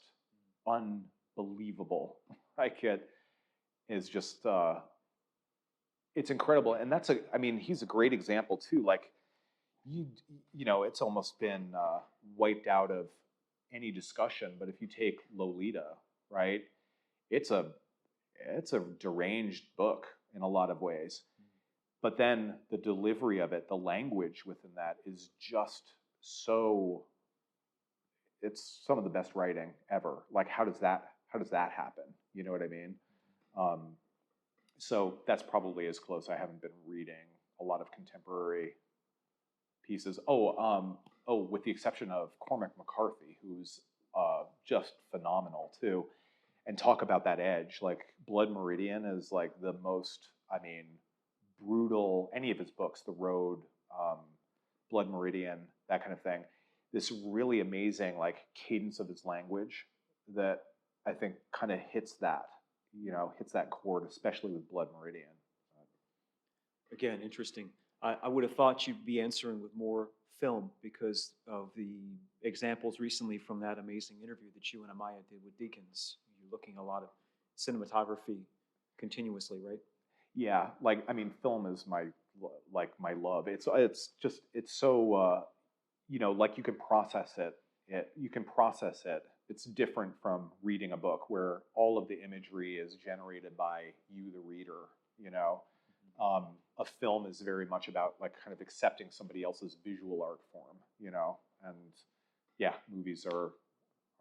unbelievable. Like it is just it's incredible, and he's a great example too. Like it's almost been wiped out of any discussion. But if you take Lolita, right, it's a deranged book in a lot of ways, But then the delivery of it, the language within that is just so, it's some of the best writing ever. Like, how does that happen? You know what I mean? So that's probably as close. I haven't been reading a lot of contemporary pieces. With the exception of Cormac McCarthy, who's just phenomenal too. And talk about that edge. Like, Blood Meridian is like the most, I mean, brutal, any of his books, The Road, Blood Meridian, that kind of thing. This really amazing like cadence of his language that I think kind of hits that chord, especially with Blood Meridian. Again, interesting. I would have thought you'd be answering with more film because of the examples recently from that amazing interview that you and Amaya did with Deakins. You're looking a lot of cinematography continuously, right? Yeah, like, I mean, film is my love. It's so like you can process it. It's different from reading a book where all of the imagery is generated by you, the reader. A film is very much about like kind of accepting somebody else's visual art form. And yeah, movies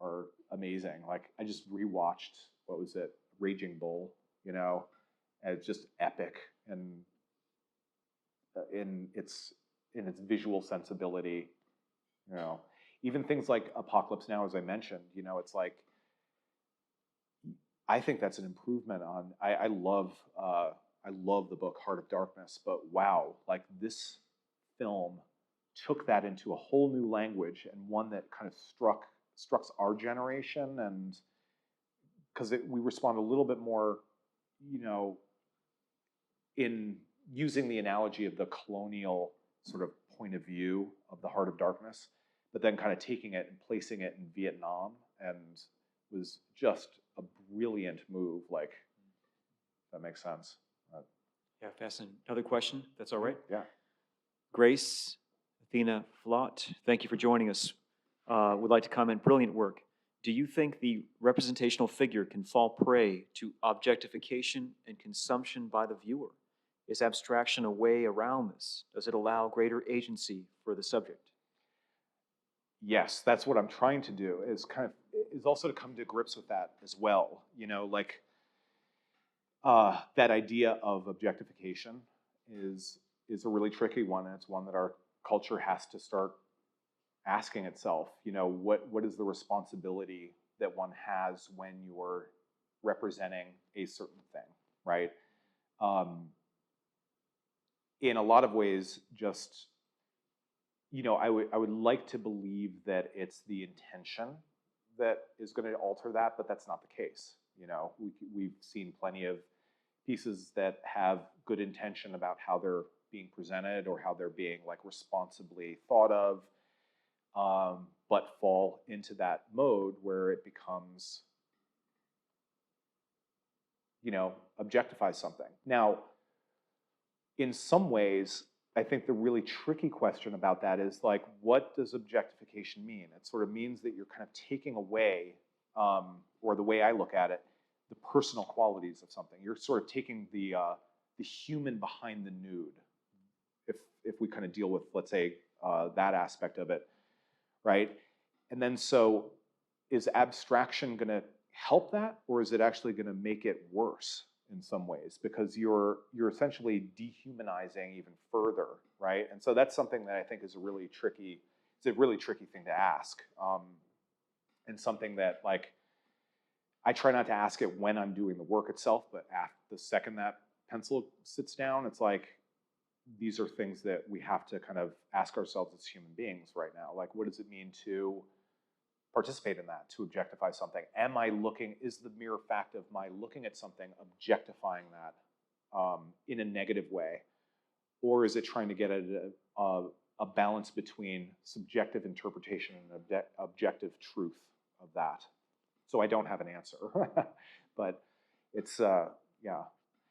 are amazing. Like, I just rewatched, what was it, Raging Bull. And it's just epic and in its visual sensibility. Even things like Apocalypse Now, as I mentioned, it's like, I think that's an improvement on. I love the book Heart of Darkness, but wow, like, this film took that into a whole new language, and one that kind of struck our generation, and because we respond a little bit more, in using the analogy of the colonial sort of point of view of the Heart of Darkness, but then kind of taking it and placing it in Vietnam, and was just a brilliant move. Like, that makes sense. Yeah, fascinating. Another question, that's all right? Yeah. Grace, Athena, Flott, thank you for joining us. Would like to comment, brilliant work. Do you think the representational figure can fall prey to objectification and consumption by the viewer? Is abstraction a way around this? Does it allow greater agency for the subject? Yes, that's what I'm trying to do, is also to come to grips with that as well. That idea of objectification is a really tricky one, and it's one that our culture has to start asking itself. What is the responsibility that one has when you're representing a certain thing, right? In a lot of ways, just, I would like to believe that it's the intention that is going to alter that, but that's not the case. We've seen plenty of pieces that have good intention about how they're being presented or how they're being like responsibly thought of, but fall into that mode where it becomes, objectifies something. Now, in some ways, I think the really tricky question about that is like, what does objectification mean? It sort of means that you're kind of taking away, or the way I look at it, the personal qualities of something. You're sort of taking the human behind the nude, if we kind of deal with, let's say, that aspect of it, right? And then so, is abstraction going to help that, or is it actually going to make it worse in some ways? Because you're essentially dehumanizing even further, right? And so that's something that I think is a really tricky thing to ask, and something that, like, I try not to ask it when I'm doing the work itself, but after the second that pencil sits down, it's like, these are things that we have to kind of ask ourselves as human beings right now. Like, what does it mean to participate in that, to objectify something? Is the mere fact of my looking at something objectifying that in a negative way? Or is it trying to get at a balance between subjective interpretation and objective truth of that? So I don't have an answer, but it's, yeah.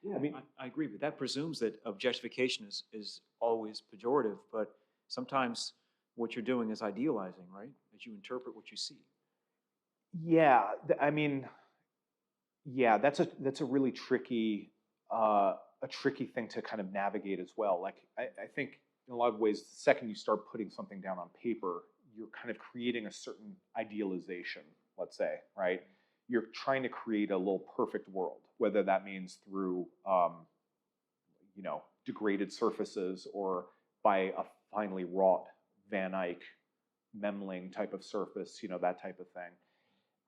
Yeah, I agree, but that presumes that objectification is always pejorative, but sometimes what you're doing is idealizing, right? As you interpret what you see. Yeah, I mean, yeah, that's a really tricky a tricky thing to kind of navigate as well. Like I think in a lot of ways, the second you start putting something down on paper, you're kind of creating a certain idealization, let's say, right? You're trying to create a little perfect world, whether that means through, you know, degraded surfaces or by a finely wrought Van Eyck Memling type of surface, you know, that type of thing.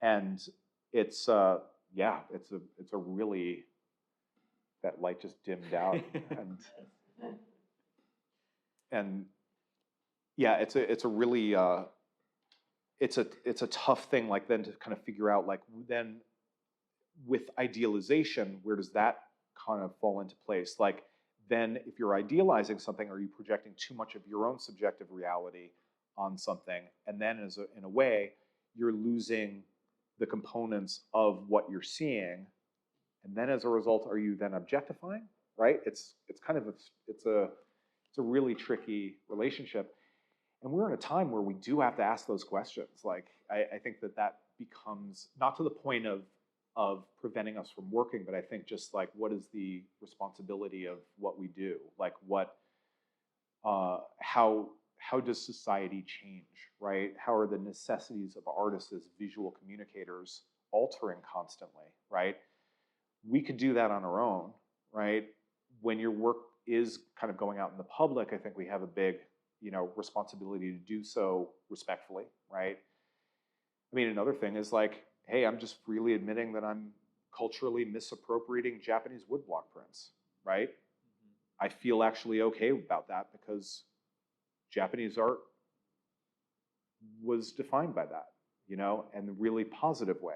And it's, yeah, it's a really, that light just dimmed out, and yeah, it's a really, it's a tough thing, like then to kind of figure out, like then with idealization, where does that kind of fall into place? Like then if you're idealizing something, are you projecting too much of your own subjective reality on something? And then in a way, you're losing the components of what you're seeing. And then as a result, are you then objectifying, right? It's kind of, it's a really tricky relationship. And we're in a time where we do have to ask those questions. Like, I think that becomes, not to the point of preventing us from working, but I think just like, what is the responsibility of what we do? Like how does society change, right? How are the necessities of artists as visual communicators altering constantly, right? We could do that on our own, right? When your work is kind of going out in the public, I think we have a big, you know, responsibility to do so respectfully, right? I mean, another thing is like, hey, I'm just freely admitting that I'm culturally misappropriating Japanese woodblock prints, right? Mm-hmm. I feel actually okay about that because Japanese art was defined by that, you know, in a really positive way.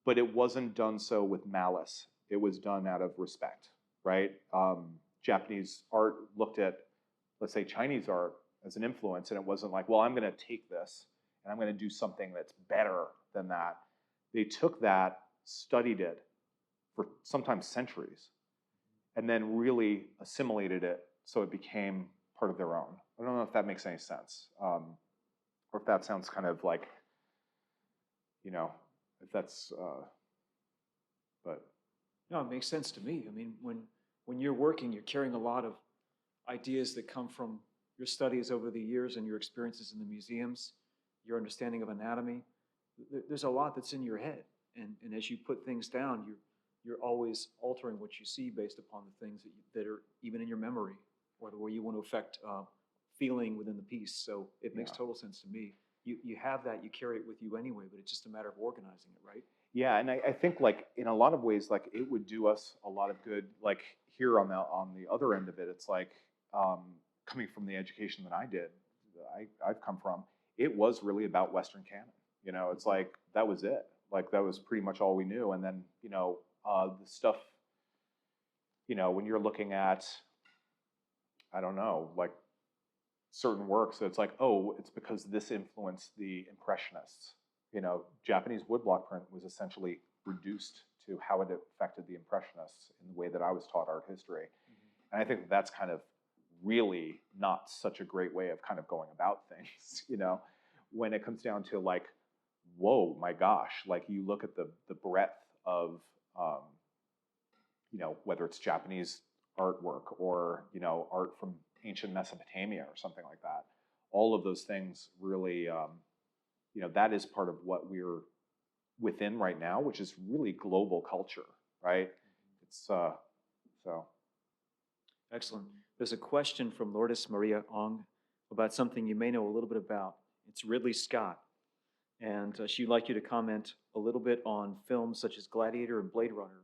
But it wasn't done so with malice. It was done out of respect, right? Japanese art looked at, let's say, Chinese art as an influence, and it wasn't like, well, I'm going to take this and I'm going to do something that's better than that. They took that, studied it for sometimes centuries, and then really assimilated it so it became part of their own. I don't know if that makes any sense, or if that sounds kind of like, you know, if that's, but. No, it makes sense to me. I mean, when you're working, you're carrying a lot of ideas that come from your studies over the years and your experiences in the museums, your understanding of anatomy. There's a lot that's in your head. And as you put things down, you're always altering what you see based upon the things that are even in your memory or the way you want to affect feeling within the piece. So it makes total sense to me. You have that, you carry it with you anyway, but it's just a matter of organizing it, right? Yeah, and I think like in a lot of ways, like it would do us a lot of good. Like here on the other end of it, it's like coming from the education that I did, I've come from. It was really about Western canon. You know, it's like that was it. Like that was pretty much all we knew. And then you know the stuff. You know, when you're looking at, I don't know, like certain works, it's like, oh, it's because this influenced the Impressionists. You know, Japanese woodblock print was essentially reduced to how it affected the Impressionists in the way that I was taught art history. Mm-hmm. And I think that's kind of really not such a great way of kind of going about things, you know, when it comes down to like, whoa, my gosh, like you look at the breadth of, you know, whether it's Japanese artwork or, you know, art from ancient Mesopotamia or something like that. All of those things really, you know, that is part of what we're within right now, which is really global culture, right? It's so. Excellent. There's a question from Lourdes Maria Ong about something you may know a little bit about. It's Ridley Scott. And she'd like you to comment a little bit on films such as Gladiator and Blade Runner.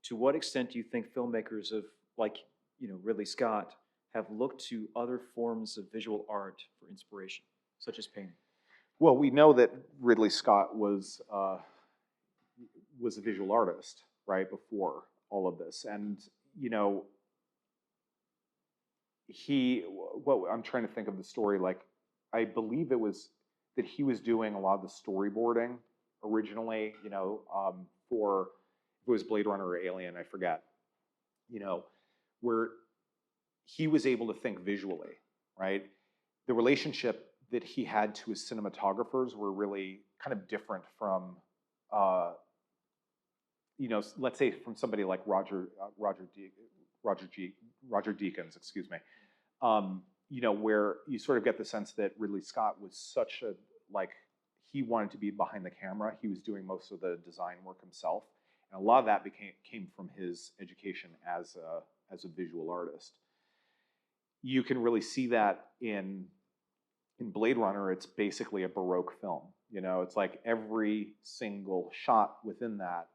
To what extent do you think filmmakers of, like, you know, Ridley Scott have looked to other forms of visual art for inspiration, such as painting? Well, we know that Ridley Scott was a visual artist, right, before all of this. And, you know, I'm trying to think of the story, like, I believe it was that he was doing a lot of the storyboarding originally, you know, for, if it was Blade Runner or Alien, I forget, you know, where he was able to think visually, right? The relationship that he had to his cinematographers were really kind of different from you know, let's say from somebody like Roger Deakins, excuse me, you know, where you sort of get the sense that Ridley Scott was such a, like, he wanted to be behind the camera. He was doing most of the design work himself. And a lot of that came from his education as a visual artist. You can really see that in Blade Runner. It's basically a Baroque film. You know, it's like every single shot within that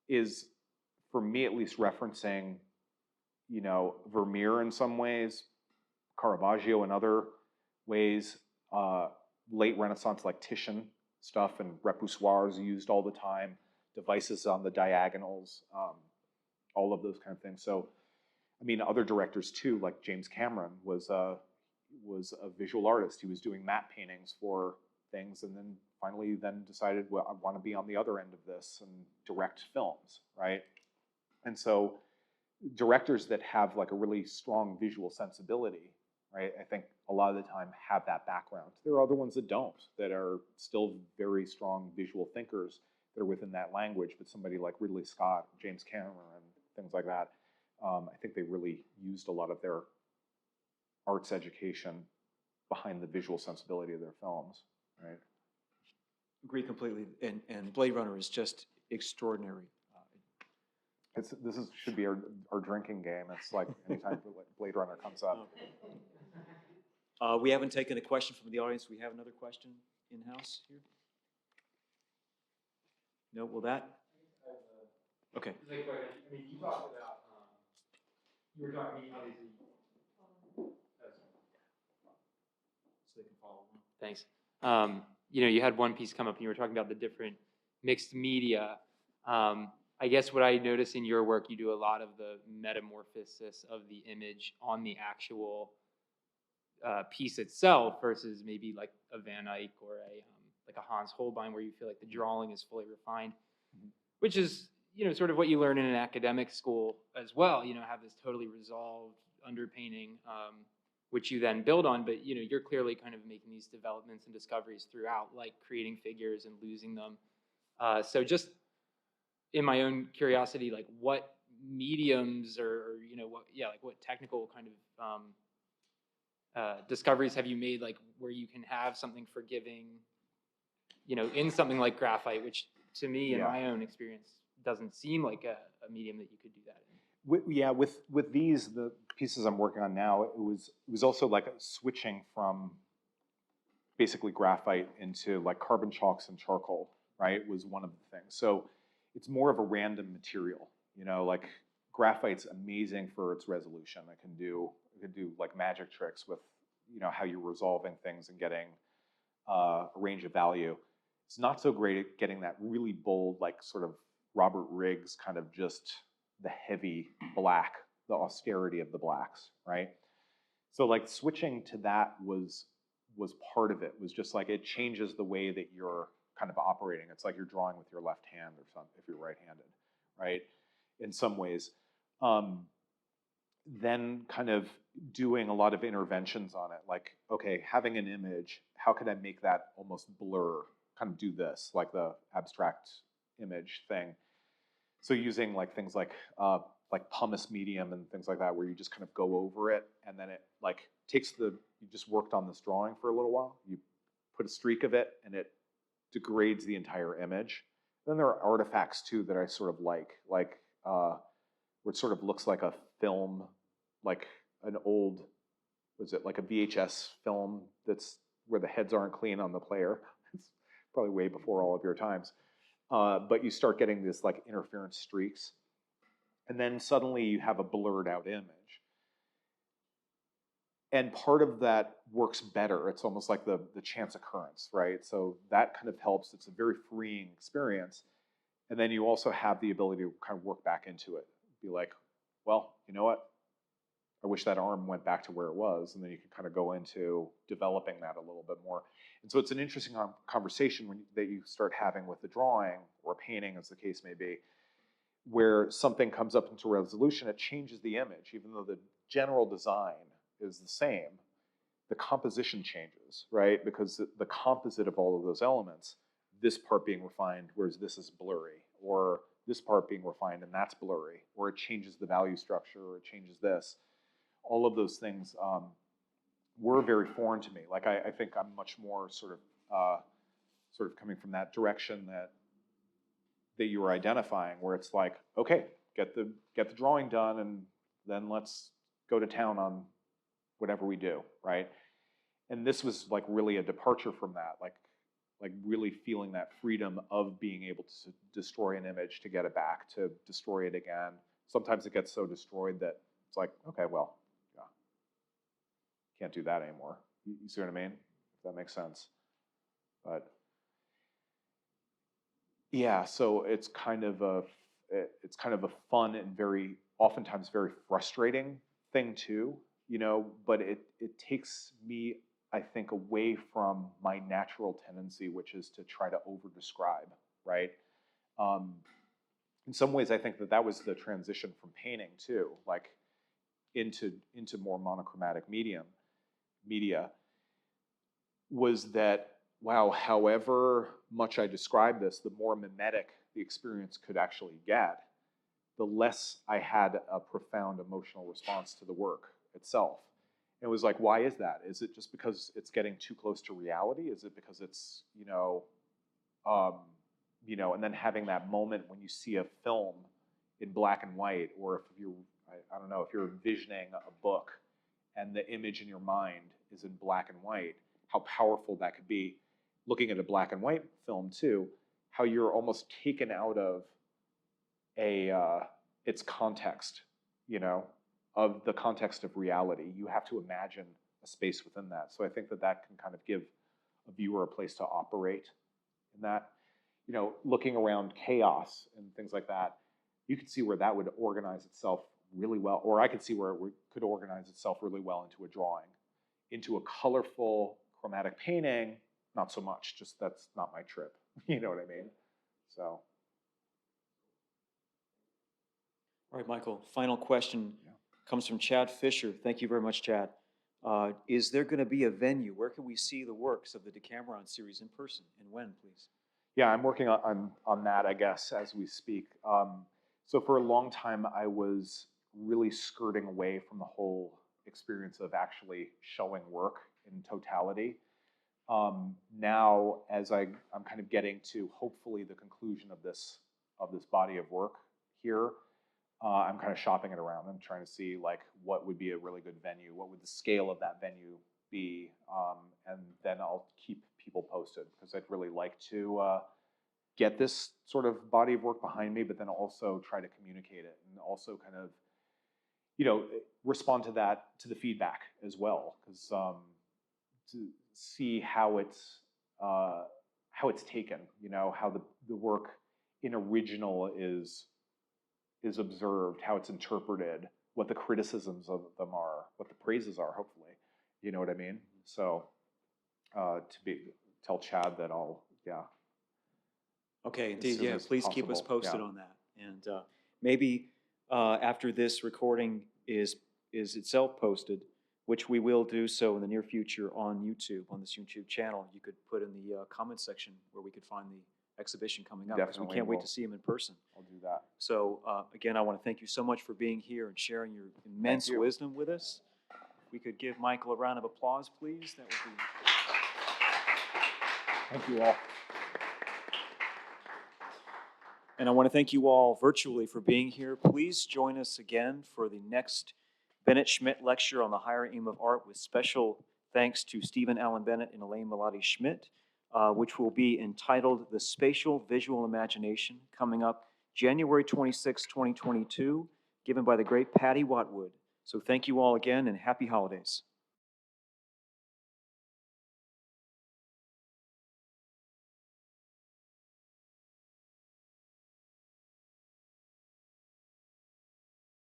is, for me at least, referencing, you know, Vermeer in some ways, Caravaggio in other ways, late Renaissance like Titian stuff and repoussoirs used all the time, devices on the diagonals, all of those kind of things. So, I mean, other directors too, like James Cameron was a visual artist. He was doing matte paintings for things, and then finally decided, well, I want to be on the other end of this and direct films, right? And so directors that have like a really strong visual sensibility, right, I think a lot of the time have that background. There are other ones that don't, that are still very strong visual thinkers that are within that language, but somebody like Ridley Scott, James Cameron, and things like that, I think they really used a lot of their arts education behind the visual sensibility of their films, right? Agree completely. And Blade Runner is just extraordinary. Should be our drinking game. It's like anytime Blade Runner comes up. We haven't taken a question from the audience. We have another question in-house here? No, will that? Okay. I mean, you talked about, you were talking, obviously. So they can follow along. Thanks. You know, you had one piece come up and you were talking about the different mixed media. I guess what I notice in your work, you do a lot of the metamorphosis of the image on the actual piece itself versus maybe like a Van Eyck or like a Hans Holbein, where you feel like the drawing is fully refined, which is, you know, sort of what you learn in an academic school as well. You know, have this totally resolved underpainting, which you then build on. But you know, you're clearly kind of making these developments and discoveries throughout, like creating figures and losing them. So just in my own curiosity, like what mediums or you know what technical kind of discoveries have you made, like where you can have something forgiving, you know, in something like graphite, which to me in my own experience doesn't seem like a medium that you could do that in. With these, the pieces I'm working on now, it was also like a switching from basically graphite into like carbon chalks and charcoal, right? Was one of the things. So it's more of a random material, you know, like graphite's amazing for its resolution. It can do like magic tricks with, you know, how you're resolving things and getting a range of value. It's not so great at getting that really bold, like sort of Robert Riggs kind of just the heavy black, the austerity of the blacks, right? So like switching to that was part of it. Was just like it changes the way that you're kind of operating. It's like you're drawing with your left hand or something if you're right-handed, right? In some ways. Then kind of doing a lot of interventions on it, like, okay, having an image, how could I make that almost blur, kind of do this, like the abstract image thing. So using like things like pumice medium and things like that, where you just kind of go over it, and then it like takes you just worked on this drawing for a little while, you put a streak of it, and it degrades the entire image. Then there are artifacts too that I sort of like where it sort of looks like a film, like an old, was it like a VHS film that's where the heads aren't clean on the player. It's probably way before all of your times. But you start getting this like interference streaks, and then suddenly you have a blurred out image. And part of that works better. It's almost like the chance occurrence, right? So that kind of helps. It's a very freeing experience. And then you also have the ability to kind of work back into it. Be like, well, you know what? I wish that arm went back to where it was. And then you can kind of go into developing that a little bit more. And so it's an interesting conversation that you start having with the drawing or painting, as the case may be, where something comes up into resolution, it changes the image, even though the general design is the same. The composition changes, right? Because the composite of all of those elements this part being refined, whereas this is blurry, or this part being refined and that's blurry, or it changes the value structure, or it changes this. All of those things were very foreign to me. Like I think I'm much more sort of coming from that direction that you were identifying, where it's like, okay, get the drawing done, and then let's go to town on whatever we do, right? And this was like really a departure from that, like really feeling that freedom of being able to destroy an image, to get it back, to destroy it again. Sometimes it gets so destroyed that it's like, okay, well, yeah, can't do that anymore. You see what I mean? If that makes sense. But yeah, so it's kind of a fun and oftentimes very frustrating thing too, you know, but it takes me, I think, away from my natural tendency, which is to try to over-describe, right? In some ways, I think that was the transition from painting too, like into more monochromatic media, was that, wow, however much I describe this, the more mimetic the experience could actually get, the less I had a profound emotional response to the work itself. It was like, why is that? Is it just because it's getting too close to reality? Is it because it's, and then having that moment when you see a film in black and white, or if I don't know, if you're envisioning a book and the image in your mind is in black and white, how powerful that could be. Looking at a black and white film too, how you're almost taken out of its context, of the context of reality. You have to imagine a space within that. So I think that can kind of give a viewer a place to operate in that. Looking around chaos and things like that, you could see where that would organize itself really well, or I could see where it could organize itself really well into a drawing. Into a colorful, chromatic painting, not so much. Just that's not my trip. You know what I mean? So. All right, Michael, final question comes from Chad Fisher. Thank you very much, Chad. Is there going to be a venue? Where can we see the works of the Decameron series in person, and when, please? Yeah, I'm working on that, I guess, as we speak. So for a long time, I was really skirting away from the whole experience of actually showing work in totality. Now, as I'm kind of getting to hopefully the conclusion of this body of work here, I'm kind of shopping it around. I'm trying to see like what would be a really good venue, what would the scale of that venue be, and then I'll keep people posted, because I'd really like to get this sort of body of work behind me, but then also try to communicate it, and also kind of respond to the feedback as well, because to see how it's taken, how the work in original is observed, how it's interpreted, what the criticisms of them are, what the praises are, hopefully. You know what I mean? So tell Chad that Okay, as indeed, soon yeah, as please keep us possible, posted on that. And maybe after this recording is itself posted, which we will do so in the near future on YouTube, on this YouTube channel, you could put in the comment section where we could find the exhibition coming up, because we Definitely can't wait will. to see him in person. I'll do that. So again, I want to thank you so much for being here and sharing your immense you. wisdom with us. If we could give Michael a round of applause, please, that would be... Thank you all. And I want to thank you all virtually for being here. Please join us again for the next Bennett-Schmidt lecture on the higher aim of art, with special thanks to Stephen Allen Bennett and Elaine Melody-Schmidt, which will be entitled The Spatial Visual Imagination, coming up January 26, 2022, given by the great Patty Watwood. So thank you all again, and happy holidays.